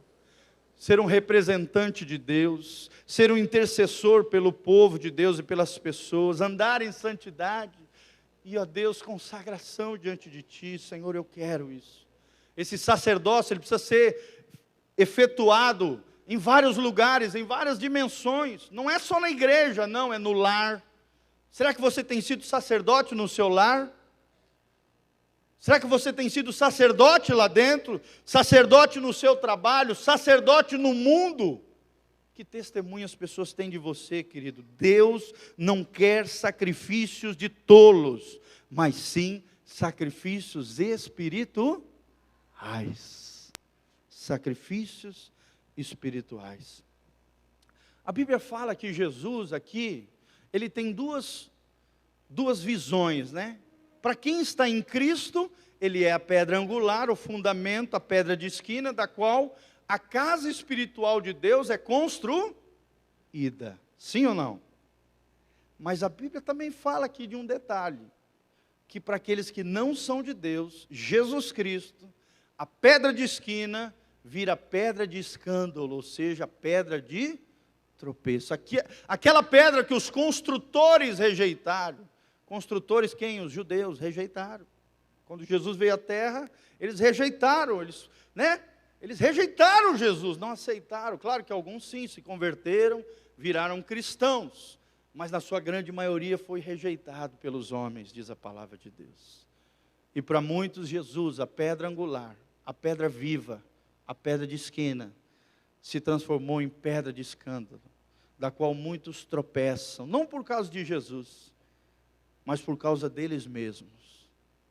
ser um representante de Deus, ser um intercessor pelo povo de Deus e pelas pessoas, andar em santidade, e ó Deus, consagração diante de Ti, Senhor, eu quero isso. Esse sacerdócio, ele precisa ser efetuado em vários lugares, em várias dimensões, não é só na igreja, não, é no lar. Será que você tem sido sacerdote no seu lar? Será que você tem sido sacerdote lá dentro? Sacerdote no seu trabalho? Sacerdote no mundo? Que testemunho as pessoas têm de você, querido? Deus não quer sacrifícios de tolos, mas sim sacrifícios espirituais. Sacrifícios espirituais. A Bíblia fala que Jesus aqui, ele tem duas visões, né? Para quem está em Cristo, ele é a pedra angular, o fundamento, a pedra de esquina, da qual a casa espiritual de Deus é construída. Sim ou não? Mas a Bíblia também fala aqui de um detalhe, que para aqueles que não são de Deus, Jesus Cristo, a pedra de esquina vira pedra de escândalo, ou seja, pedra de tropeço. Aquela pedra que os construtores rejeitaram. Construtores quem? Os judeus rejeitaram. Quando Jesus veio à terra, eles rejeitaram, eles rejeitaram Jesus, não aceitaram. Claro que alguns sim, se converteram, viraram cristãos, mas na sua grande maioria foi rejeitado pelos homens, diz a palavra de Deus. E para muitos Jesus, a pedra angular, a pedra viva, a pedra de esquina, se transformou em pedra de escândalo, da qual muitos tropeçam, não por causa de Jesus, mas por causa deles mesmos,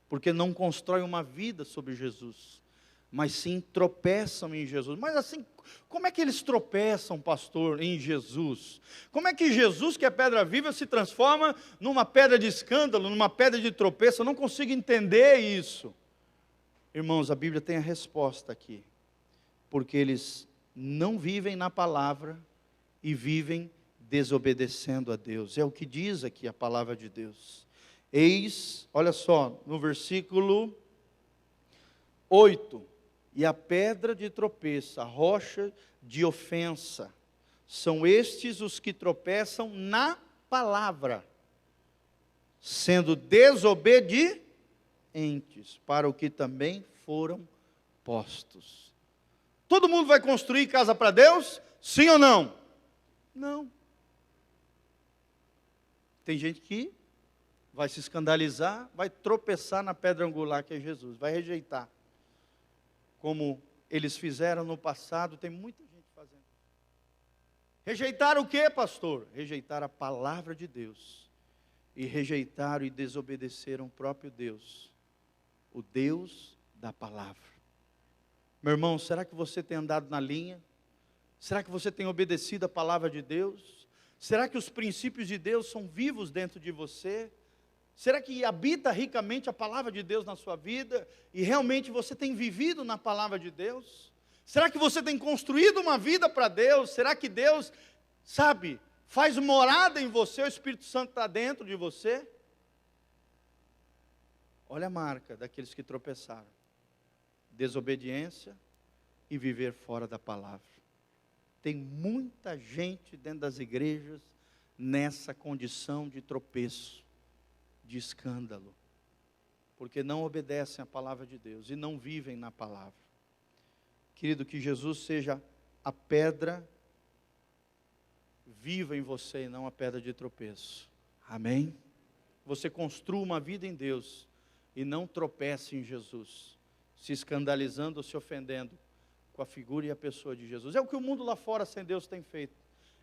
porque não constroem uma vida sobre Jesus, mas sim tropeçam em Jesus. Mas assim, como é que eles tropeçam, pastor, em Jesus? Como é que Jesus, que é pedra viva, se transforma numa pedra de escândalo, numa pedra de tropeço? Eu não consigo entender isso. Irmãos, a Bíblia tem a resposta aqui, porque eles não vivem na palavra e vivem desobedecendo a Deus. É o que diz aqui a palavra de Deus. Eis, olha só, no versículo 8, e a pedra de tropeço, a rocha de ofensa, são estes os que tropeçam na palavra, sendo desobedientes para o que também foram postos. Todo mundo vai construir casa para Deus? Sim ou não? Não. Tem gente que vai se escandalizar, vai tropeçar na pedra angular que é Jesus, vai rejeitar. Como eles fizeram no passado, tem muita gente fazendo. Rejeitaram o quê, pastor? Rejeitaram a palavra de Deus. E rejeitaram e desobedeceram o próprio Deus. O Deus da palavra. Meu irmão, será que você tem andado na linha? Será que você tem obedecido a palavra de Deus? Será que os princípios de Deus são vivos dentro de você? Será que habita ricamente a palavra de Deus na sua vida? E realmente você tem vivido na palavra de Deus? Será que você tem construído uma vida para Deus? Será que Deus, sabe, faz morada em você, o Espírito Santo está dentro de você? Olha a marca daqueles que tropeçaram: desobediência e viver fora da palavra. Tem muita gente dentro das igrejas nessa condição de tropeço, de escândalo, porque não obedecem à palavra de Deus e não vivem na palavra. Querido, que Jesus seja a pedra viva em você e não a pedra de tropeço. Amém? Você construa uma vida em Deus e não tropece em Jesus, se escandalizando ou se ofendendo com a figura e a pessoa de Jesus. É o que o mundo lá fora sem Deus tem feito.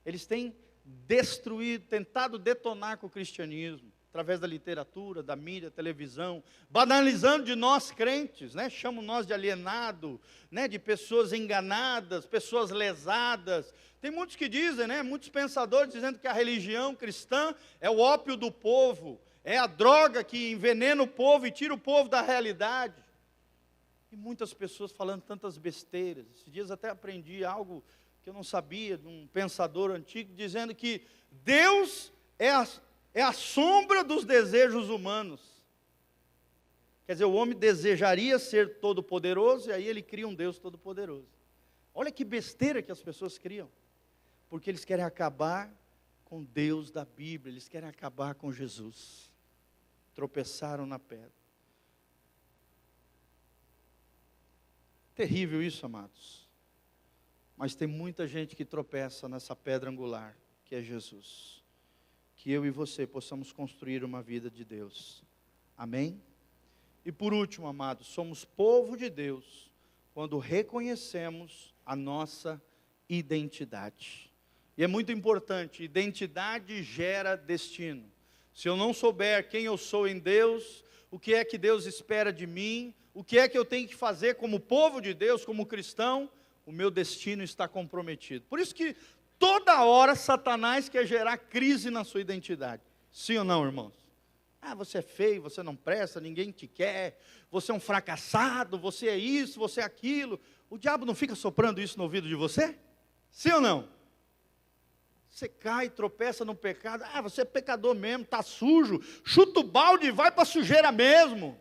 Eles têm destruído, tentado detonar com o cristianismo, através da literatura, da mídia, televisão, banalizando de nós crentes, né? Chamam nós de alienado, né? De pessoas enganadas, pessoas lesadas. Tem muitos que dizem, né? Muitos pensadores dizendo que a religião cristã é o ópio do povo, é a droga que envenena o povo e tira o povo da realidade. E muitas pessoas falando tantas besteiras. Esses dias até aprendi algo que eu não sabia, de um pensador antigo, dizendo que Deus é a sombra dos desejos humanos. Quer dizer, o homem desejaria ser todo-poderoso, e aí ele cria um Deus todo-poderoso. Olha que besteira que as pessoas criam, porque eles querem acabar com Deus da Bíblia, eles querem acabar com Jesus. Tropeçaram na pedra. Terrível isso, amados. Mas tem muita gente que tropeça nessa pedra angular, que é Jesus. Que eu e você possamos construir uma vida de Deus. Amém? E por último, amados, somos povo de Deus quando reconhecemos a nossa identidade. E é muito importante, identidade gera destino. Se eu não souber quem eu sou em Deus, o que é que Deus espera de mim, o que é que eu tenho que fazer como povo de Deus, como cristão, o meu destino está comprometido. Por isso que toda hora Satanás quer gerar crise na sua identidade. Sim ou não, irmãos? Ah, você é feio, você não presta, ninguém te quer, você é um fracassado, você é isso, você é aquilo. O diabo não fica soprando isso no ouvido de você? Sim ou não? Você cai, tropeça no pecado, ah, você é pecador mesmo, está sujo, chuta o balde e vai para a sujeira mesmo.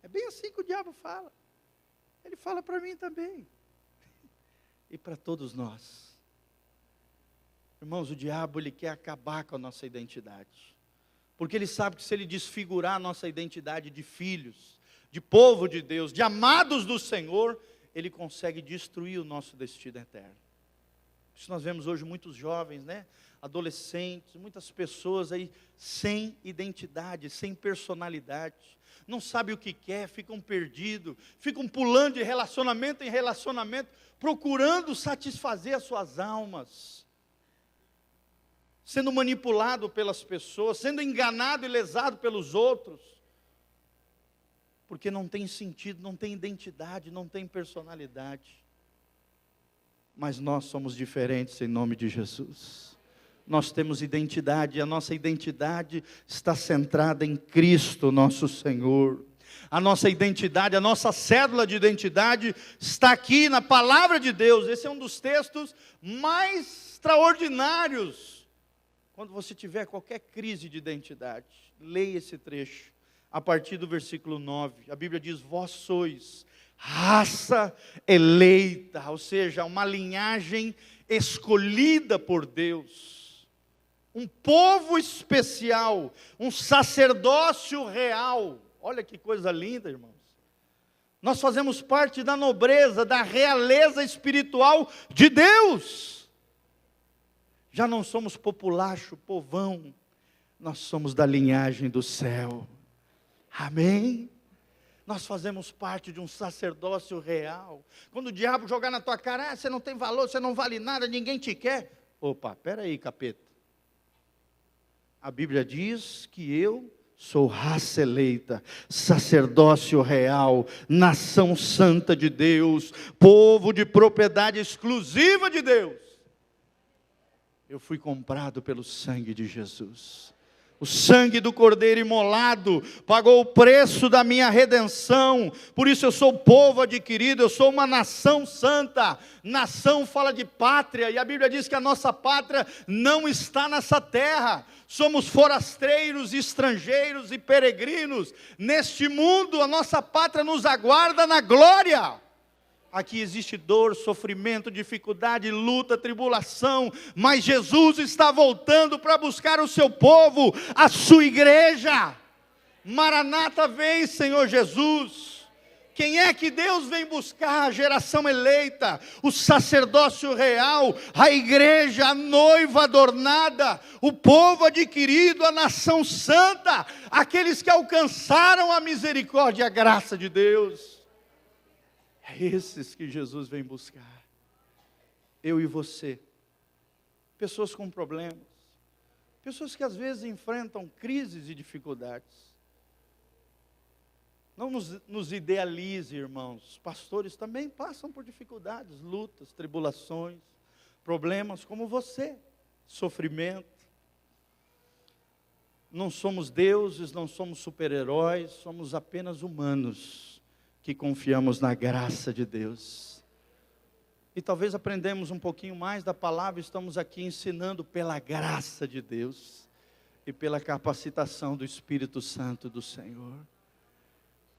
É bem assim que o diabo fala. Ele fala para mim também. E para todos nós. Irmãos, o diabo, ele quer acabar com a nossa identidade. Porque ele sabe que se ele desfigurar a nossa identidade de filhos, de povo de Deus, de amados do Senhor, ele consegue destruir o nosso destino eterno. Por isso nós vemos hoje muitos jovens, né? Adolescentes, muitas pessoas aí sem identidade, sem personalidade. Não sabem o que quer, ficam perdidos, ficam pulando de relacionamento em relacionamento, procurando satisfazer as suas almas, sendo manipulado pelas pessoas, sendo enganado e lesado pelos outros, porque não tem sentido, não tem identidade, não tem personalidade. Mas nós somos diferentes em nome de Jesus. Nós temos identidade, e a nossa identidade está centrada em Cristo, nosso Senhor. A nossa identidade, a nossa cédula de identidade está aqui na palavra de Deus. Esse é um dos textos mais extraordinários. Quando você tiver qualquer crise de identidade, leia esse trecho, a partir do versículo 9. A Bíblia diz: vós sois raça eleita, ou seja, uma linhagem escolhida por Deus. Um povo especial, um sacerdócio real. Olha que coisa linda, irmãos. Nós fazemos parte da nobreza, da realeza espiritual de Deus. Já não somos populacho, povão. Nós somos da linhagem do céu. Amém? Nós fazemos parte de um sacerdócio real. Quando o diabo jogar na tua cara, você não tem valor, você não vale nada, ninguém te quer. Opa, peraí, capeta. A Bíblia diz que eu sou raça eleita, sacerdócio real, nação santa de Deus, povo de propriedade exclusiva de Deus. Eu fui comprado pelo sangue de Jesus. O sangue do Cordeiro imolado pagou o preço da minha redenção. Por isso eu sou povo adquirido, eu sou uma nação santa. Nação fala de pátria, e a Bíblia diz que a nossa pátria não está nessa terra. Somos forasteiros, estrangeiros e peregrinos. Neste mundo a nossa pátria nos aguarda na glória. Aqui existe dor, sofrimento, dificuldade, luta, tribulação, mas Jesus está voltando para buscar o seu povo, a sua igreja. Maranata, vem, Senhor Jesus. Quem é que Deus vem buscar? A geração eleita, o sacerdócio real, a igreja, a noiva adornada, o povo adquirido, a nação santa, aqueles que alcançaram a misericórdia e a graça de Deus. É esses que Jesus vem buscar. Eu e você. Pessoas com problemas. Pessoas que às vezes enfrentam crises e dificuldades. Não nos idealize, irmãos. Pastores também passam por dificuldades, lutas, tribulações, problemas como você. Sofrimento. Não somos deuses, não somos super-heróis, somos apenas humanos que confiamos na graça de Deus. E talvez aprendemos um pouquinho mais da palavra, estamos aqui ensinando pela graça de Deus e pela capacitação do Espírito Santo do Senhor.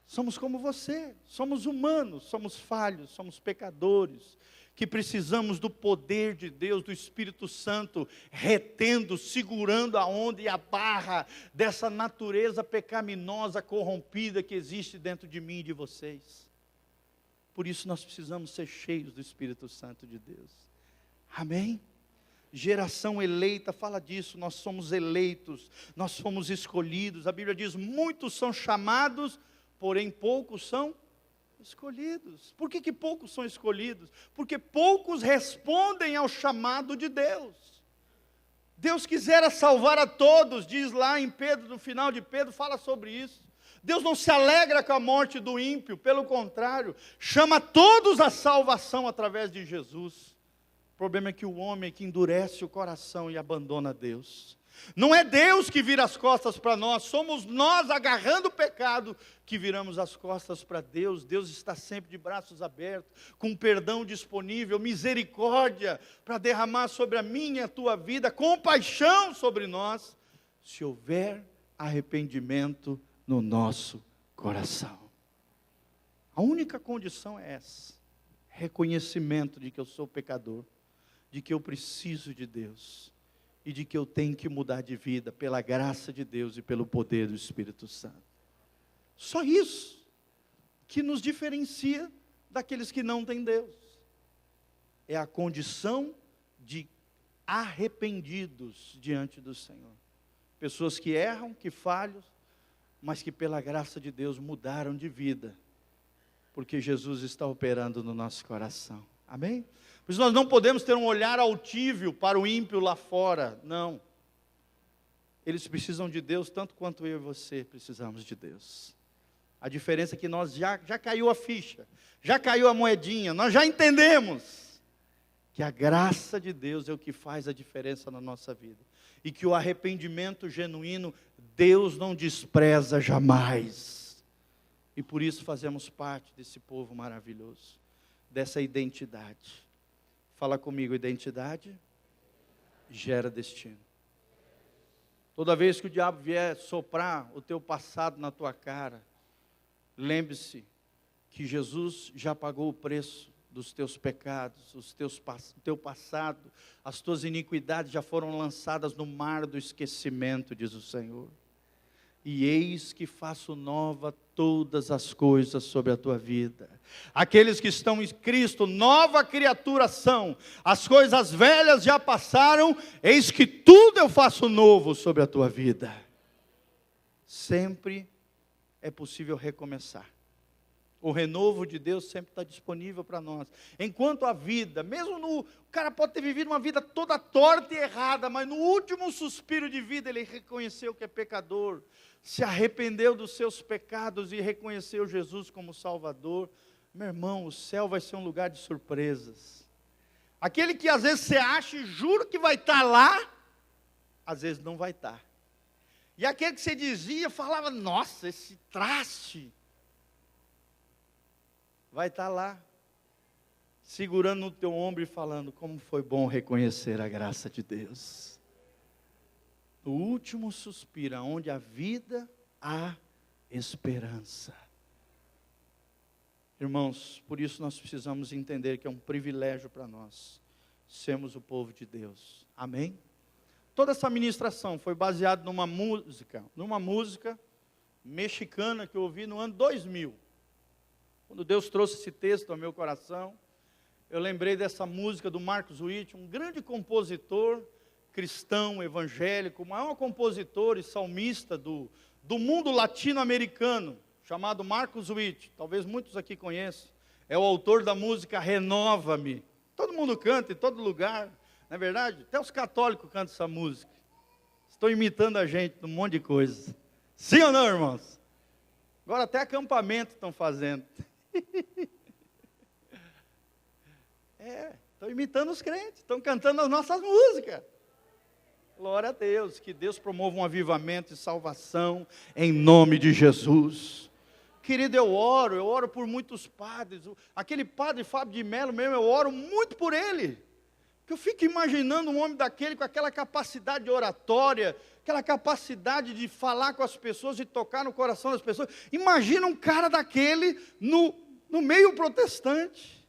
Somos como você, somos humanos, somos falhos, somos pecadores, que precisamos do poder de Deus, do Espírito Santo, retendo, segurando a onda e a barra dessa natureza pecaminosa, corrompida que existe dentro de mim e de vocês. Por isso nós precisamos ser cheios do Espírito Santo de Deus. Amém? Geração eleita, fala disso, nós somos eleitos, nós fomos escolhidos. A Bíblia diz, muitos são chamados, porém poucos são escolhidos. Por que poucos são escolhidos? Porque poucos respondem ao chamado de Deus. Deus quisera salvar a todos, diz lá em Pedro, no final de Pedro, fala sobre isso. Deus não se alegra com a morte do ímpio, pelo contrário, chama todos à salvação através de Jesus. O problema é que o homem é que endurece o coração e abandona Deus. Não é Deus que vira as costas para nós, somos nós agarrando o pecado que viramos as costas para Deus. Deus está sempre de braços abertos, com perdão disponível, misericórdia para derramar sobre a minha e a tua vida, compaixão sobre nós, se houver arrependimento no nosso coração. A única condição é essa, reconhecimento de que eu sou pecador, de que eu preciso de Deus, e de que eu tenho que mudar de vida pela graça de Deus e pelo poder do Espírito Santo. Só isso que nos diferencia daqueles que não têm Deus. É a condição de arrependidos diante do Senhor. Pessoas que erram, que falham, mas que pela graça de Deus mudaram de vida, porque Jesus está operando no nosso coração. Amém? Pois nós não podemos ter um olhar altível para o ímpio lá fora, não. Eles precisam de Deus tanto quanto eu e você precisamos de Deus. A diferença é que nós já caiu a ficha, já caiu a moedinha, nós já entendemos que a graça de Deus é o que faz a diferença na nossa vida. E que o arrependimento genuíno, Deus não despreza jamais. E por isso fazemos parte desse povo maravilhoso, dessa identidade. Fala comigo, identidade gera destino. Toda vez que o diabo vier soprar o teu passado na tua cara, lembre-se que Jesus já pagou o preço dos teus pecados, o teu passado, as tuas iniquidades já foram lançadas no mar do esquecimento, diz o Senhor. E eis que faço nova todas as coisas sobre a tua vida. Aqueles que estão em Cristo, nova criatura são. As coisas velhas já passaram, eis que tudo eu faço novo sobre a tua vida. Sempre é possível recomeçar. O renovo de Deus sempre está disponível para nós. Enquanto a vida, o cara pode ter vivido uma vida toda torta e errada, mas no último suspiro de vida ele reconheceu que é pecador, se arrependeu dos seus pecados e reconheceu Jesus como Salvador. Meu irmão, o céu vai ser um lugar de surpresas. Aquele que às vezes você acha e jura que vai estar lá, às vezes não vai estar. E aquele que você dizia, falava, nossa, esse traste vai estar lá, segurando no teu ombro e falando, como foi bom reconhecer a graça de Deus. No último suspiro, onde a vida há esperança. Irmãos, por isso nós precisamos entender que é um privilégio para nós sermos o povo de Deus. Amém? Toda essa ministração foi baseada numa música mexicana que eu ouvi no ano 2000. Quando Deus trouxe esse texto ao meu coração, eu lembrei dessa música do Marcos Witt, um grande compositor cristão, evangélico, o maior compositor e salmista do mundo latino-americano, chamado Marcos Witt. Talvez muitos aqui conheçam. É o autor da música Renova-me. Todo mundo canta em todo lugar, não é verdade? Até os católicos cantam essa música. Estou imitando a gente num monte de coisa. Sim ou não, irmãos? Agora até acampamento estão fazendo. Estão imitando os crentes, estão cantando as nossas músicas. Glória a Deus, que Deus promova um avivamento e salvação em nome de Jesus. Querido, eu oro por muitos padres. Aquele padre Fábio de Mello mesmo, eu oro muito por ele. Porque eu fico imaginando um homem daquele com aquela capacidade de oratória, aquela capacidade de falar com as pessoas, de tocar no coração das pessoas. Imagina um cara daquele no meio protestante,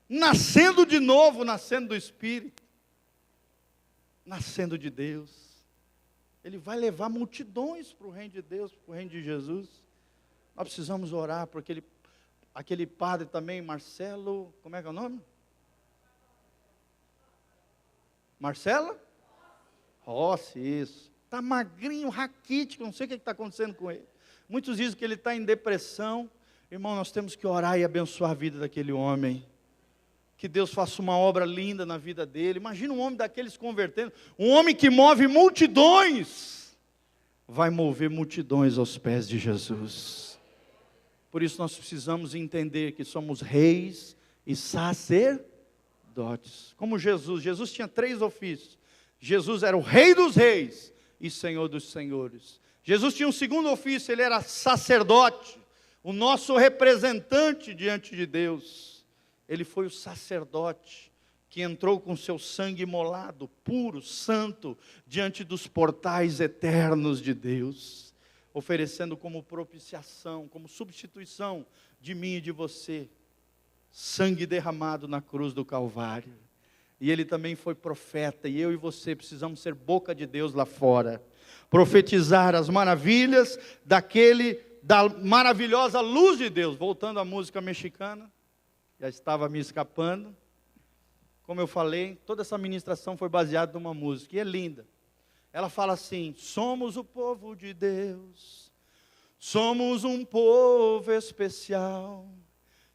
nascendo de novo, nascendo do Espírito, nascendo de Deus. Ele vai levar multidões para o reino de Deus, para o reino de Jesus. Nós precisamos orar por aquele padre também, Marcelo, como é que é o nome? Marcelo? Rossi, isso. Está magrinho, raquítico, não sei o que está acontecendo com ele. Muitos dizem que ele está em depressão. Irmão, nós temos que orar e abençoar a vida daquele homem. Que Deus faça uma obra linda na vida dele. Imagina um homem daqueles convertendo. Um homem que move multidões. Vai mover multidões aos pés de Jesus. Por isso nós precisamos entender que somos reis e sacerdotes. Como Jesus. Jesus tinha 3 ofícios. Jesus era o rei dos reis e senhor dos senhores. Jesus tinha um segundo ofício, ele era sacerdote. O nosso representante diante de Deus. Ele foi o sacerdote que entrou com seu sangue imolado, puro, santo, diante dos portais eternos de Deus, oferecendo como propiciação, como substituição de mim e de você, sangue derramado na cruz do Calvário. E ele também foi profeta, e eu e você precisamos ser boca de Deus lá fora, profetizar as maravilhas da maravilhosa luz de Deus. Voltando à música mexicana, já estava me escapando. Como eu falei, toda essa ministração foi baseada numa música, e é linda. Ela fala assim: somos o povo de Deus, somos um povo especial,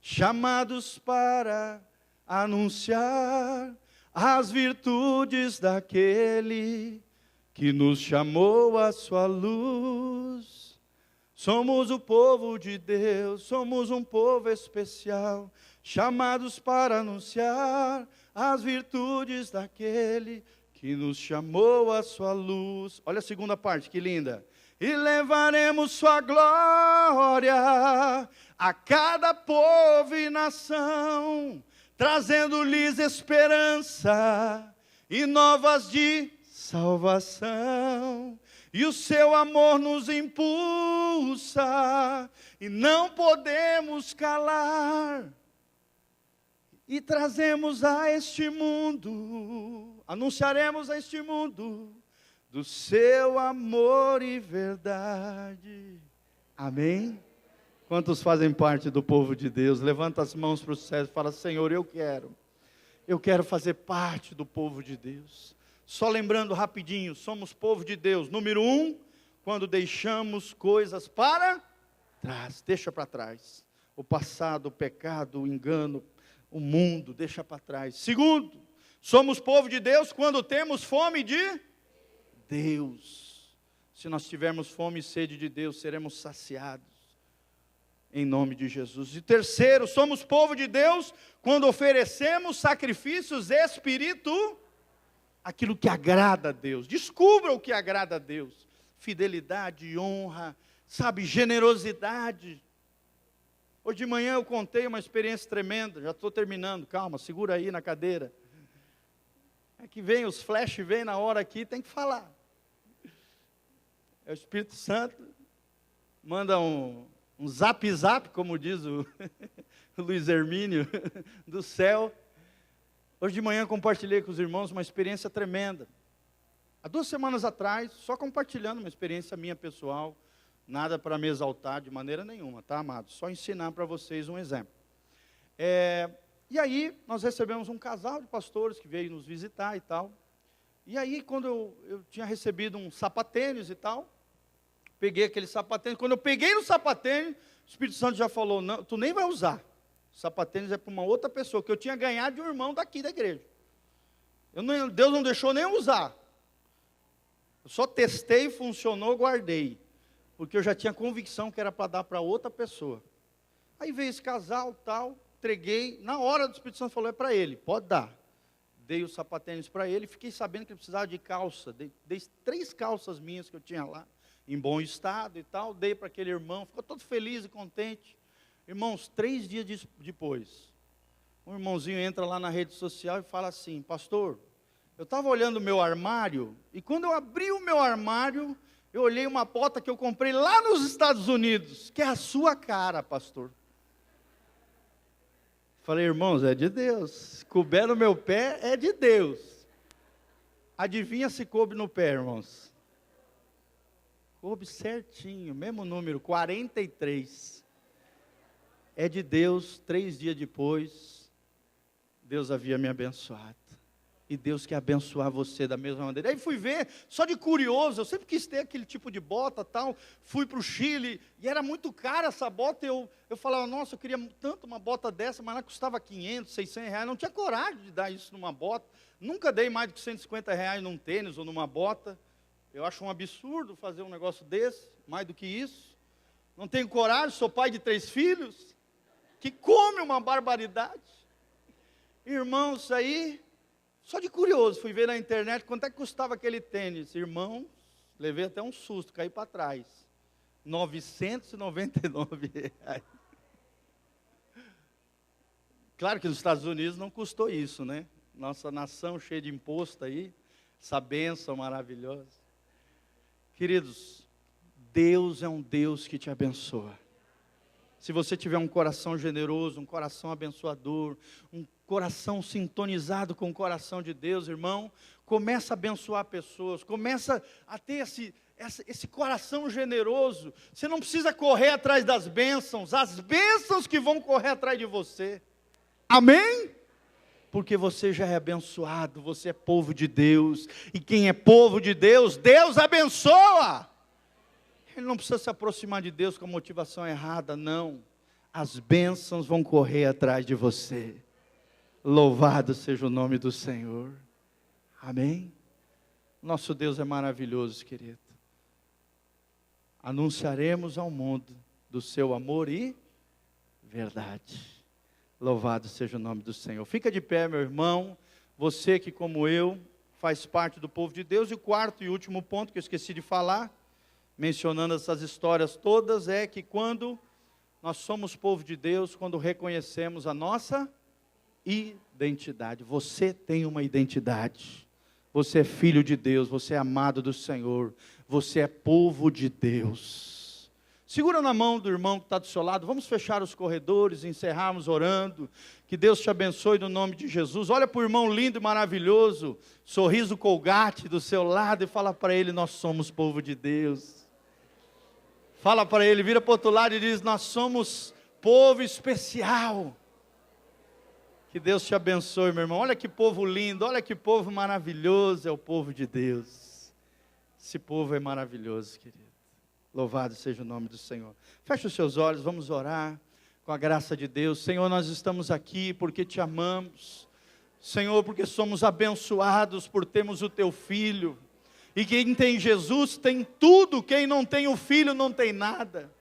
chamados para anunciar as virtudes daquele que nos chamou à sua luz. Somos o povo de Deus, somos um povo especial, chamados para anunciar as virtudes daquele que nos chamou à sua luz. Olha a segunda parte, que linda. E levaremos sua glória a cada povo e nação, trazendo-lhes esperança e novas de salvação. E o seu amor nos impulsa, e não podemos calar. E trazemos a este mundo, anunciaremos a este mundo, do seu amor e verdade. Amém? Quantos fazem parte do povo de Deus? Levanta as mãos para o céu e fala: Senhor, eu quero fazer parte do povo de Deus. Só lembrando rapidinho, somos povo de Deus. Número 1, quando deixamos coisas para trás, deixa para trás. O passado, o pecado, o engano, o mundo, deixa para trás. Segundo, somos povo de Deus quando temos fome de Deus. Se nós tivermos fome e sede de Deus, seremos saciados, em nome de Jesus. E terceiro, somos povo de Deus quando oferecemos sacrifícios espirituais, aquilo que agrada a Deus. Descubra o que agrada a Deus. fidelidade, honra, sabe, generosidade. Hoje de manhã eu contei uma experiência tremenda, já estou terminando, calma, segura aí na cadeira. É que vem, os flash vem na hora aqui, tem que falar. É o Espírito Santo, manda um zap, como diz o Luiz Hermínio, do céu. Hoje de manhã compartilhei com os irmãos uma experiência tremenda. Há 2 semanas atrás, só compartilhando uma experiência minha pessoal, nada para me exaltar de maneira nenhuma, tá, amados? Só ensinar para vocês um exemplo. E aí, nós recebemos um casal de pastores que veio nos visitar e tal. E aí, quando eu tinha recebido um sapatênis e tal, peguei aquele sapatênis. Quando eu peguei no sapatênis, o Espírito Santo já falou, não, tu nem vai usar. O sapatênis é para uma outra pessoa, que eu tinha ganhado de um irmão daqui da igreja. Deus não deixou nem eu usar. Eu só testei, funcionou, guardei. Porque eu já tinha convicção que era para dar para outra pessoa. Aí veio esse casal, tal, entreguei. Na hora do Espírito Santo falou, é para ele, pode dar. Dei o sapatênis para ele, fiquei sabendo que ele precisava de calça. Dei 3 calças minhas que eu tinha lá, em bom estado e tal. Dei para aquele irmão, ficou todo feliz e contente. Irmãos, 3 dias depois, um irmãozinho entra lá na rede social e fala assim, pastor, eu estava olhando o meu armário, e quando eu abri o meu armário, eu olhei uma bota que eu comprei lá nos Estados Unidos, que é a sua cara, pastor. Falei, irmãos, é de Deus. Se couber no meu pé, é de Deus. Adivinha se coube no pé, irmãos? Coube certinho, mesmo número, 43. É de Deus. 3 dias depois, Deus havia me abençoado. E Deus quer abençoar você da mesma maneira. Aí fui ver, só de curioso, eu sempre quis ter aquele tipo de bota, tal. Fui para o Chile, e era muito cara essa bota. Eu falava, nossa, eu queria tanto uma bota dessa, mas ela custava 500, 600 reais. Não tinha coragem de dar isso numa bota. Nunca dei mais do que 150 reais num tênis ou numa bota. Eu acho um absurdo fazer um negócio desse, mais do que isso. Não tenho coragem, sou pai de 3 filhos, que come uma barbaridade. Irmãos, aí... Só de curioso, fui ver na internet quanto é que custava aquele tênis. Irmãos, levei até um susto, caí para trás. R$ 999. Claro que nos Estados Unidos não custou isso, né? Nossa nação cheia de imposto aí, essa bênção maravilhosa. Queridos, Deus é um Deus que te abençoa. Se você tiver um coração generoso, um coração abençoador, um coração sintonizado com o coração de Deus, irmão, começa a abençoar pessoas, começa a ter esse coração generoso. Você não precisa correr atrás das bênçãos, as bênçãos que vão correr atrás de você. Amém? Porque você já é abençoado, você é povo de Deus, e quem é povo de Deus, Deus abençoa. Ele não precisa se aproximar de Deus com a motivação errada, não. As bênçãos vão correr atrás de você. Louvado seja o nome do Senhor. Amém? Nosso Deus é maravilhoso, querido. Anunciaremos ao mundo do seu amor e verdade. Louvado seja o nome do Senhor. Fica de pé, meu irmão. Você que, como eu, faz parte do povo de Deus. E o 4º e último ponto que eu esqueci de falar, mencionando essas histórias todas, é que quando nós somos povo de Deus, quando reconhecemos a nossa identidade. Você tem uma identidade. Você é filho de Deus, você é amado do Senhor, você é povo de Deus. Segura na mão do irmão que está do seu lado, vamos fechar os corredores, encerrarmos orando. Que Deus te abençoe no nome de Jesus. Olha para o irmão lindo e maravilhoso, sorriso Colgate do seu lado, e fala para ele, nós somos povo de Deus. Fala para ele, vira para o outro lado e diz, nós somos povo especial. Que Deus te abençoe, meu irmão. Olha que povo lindo, olha que povo maravilhoso, é o povo de Deus. Esse povo é maravilhoso, querido. Louvado seja o nome do Senhor. Feche os seus olhos, vamos orar com a graça de Deus. Senhor, nós estamos aqui porque te amamos. Senhor, porque somos abençoados por termos o teu Filho. E quem tem Jesus tem tudo, quem não tem o Filho não tem nada.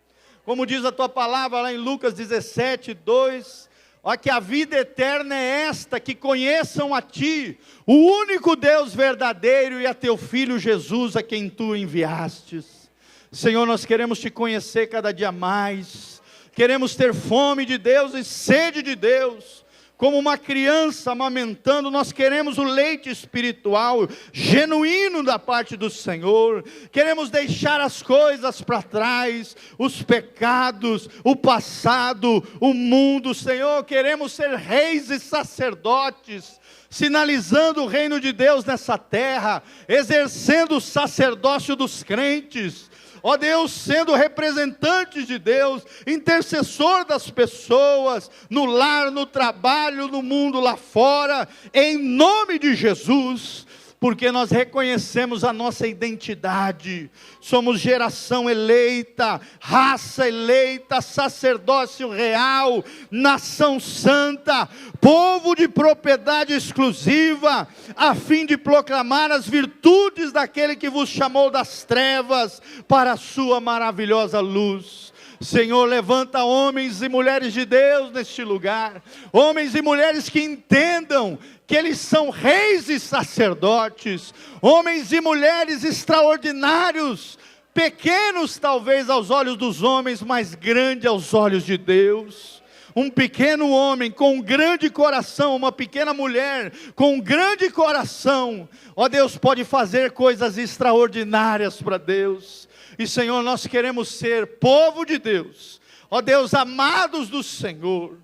Como diz a tua palavra lá em Lucas 17, 2... Ó, que a vida eterna é esta, que conheçam a Ti, o único Deus verdadeiro, e a Teu Filho Jesus, a quem Tu enviastes. Senhor, nós queremos Te conhecer cada dia mais, queremos ter fome de Deus e sede de Deus. Como uma criança amamentando, nós queremos o leite espiritual genuíno da parte do Senhor. Queremos deixar as coisas para trás, os pecados, o passado, o mundo, Senhor. Queremos ser reis e sacerdotes, sinalizando o reino de Deus nessa terra, exercendo o sacerdócio dos crentes. Ó Deus, sendo representante de Deus, intercessor das pessoas, no lar, no trabalho, no mundo lá fora, em nome de Jesus, porque nós reconhecemos a nossa identidade, somos geração eleita, raça eleita, sacerdócio real, nação santa, povo de propriedade exclusiva, a fim de proclamar as virtudes daquele que vos chamou das trevas para a sua maravilhosa luz. Senhor, levanta homens e mulheres de Deus neste lugar, homens e mulheres que entendam que eles são reis e sacerdotes, homens e mulheres extraordinários, pequenos talvez aos olhos dos homens, mas grande aos olhos de Deus. Um pequeno homem com um grande coração, uma pequena mulher com um grande coração, ó Deus, pode fazer coisas extraordinárias para Deus. E Senhor, nós queremos ser povo de Deus, ó Deus, amados do Senhor,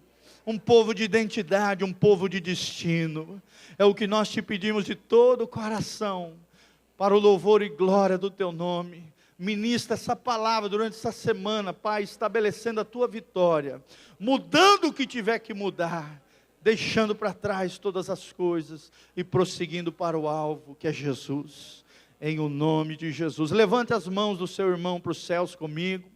um povo de identidade, um povo de destino. É o que nós te pedimos de todo o coração, para o louvor e glória do teu nome. Ministra essa palavra durante essa semana, Pai, estabelecendo a tua vitória, mudando o que tiver que mudar, deixando para trás todas as coisas e prosseguindo para o alvo, que é Jesus. Em o nome de Jesus, levante as mãos do seu irmão para os céus comigo,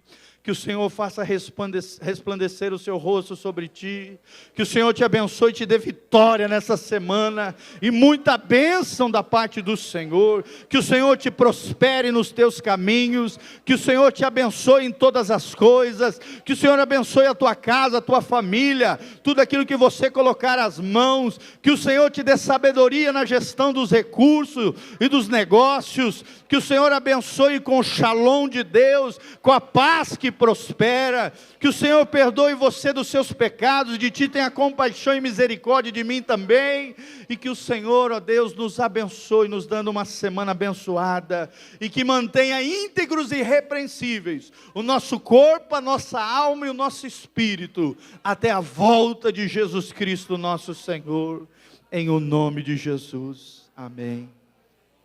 que o Senhor faça resplandecer o seu rosto sobre ti, que o Senhor te abençoe e te dê vitória nessa semana, e muita bênção da parte do Senhor, que o Senhor te prospere nos teus caminhos, que o Senhor te abençoe em todas as coisas, que o Senhor abençoe a tua casa, a tua família, tudo aquilo que você colocar as mãos, que o Senhor te dê sabedoria na gestão dos recursos e dos negócios, que o Senhor abençoe com o shalom de Deus, com a paz que prospera, que o Senhor perdoe você dos seus pecados, de ti tenha compaixão e misericórdia de mim também, e que o Senhor, ó Deus, nos abençoe, nos dando uma semana abençoada, e que mantenha íntegros e irrepreensíveis o nosso corpo, a nossa alma e o nosso espírito, até a volta de Jesus Cristo nosso Senhor, em o nome de Jesus, amém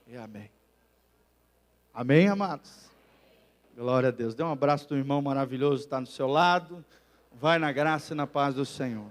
e amém. Amém, amados? Glória a Deus. Dê um abraço do irmão maravilhoso que está do seu lado. Vai na graça e na paz do Senhor.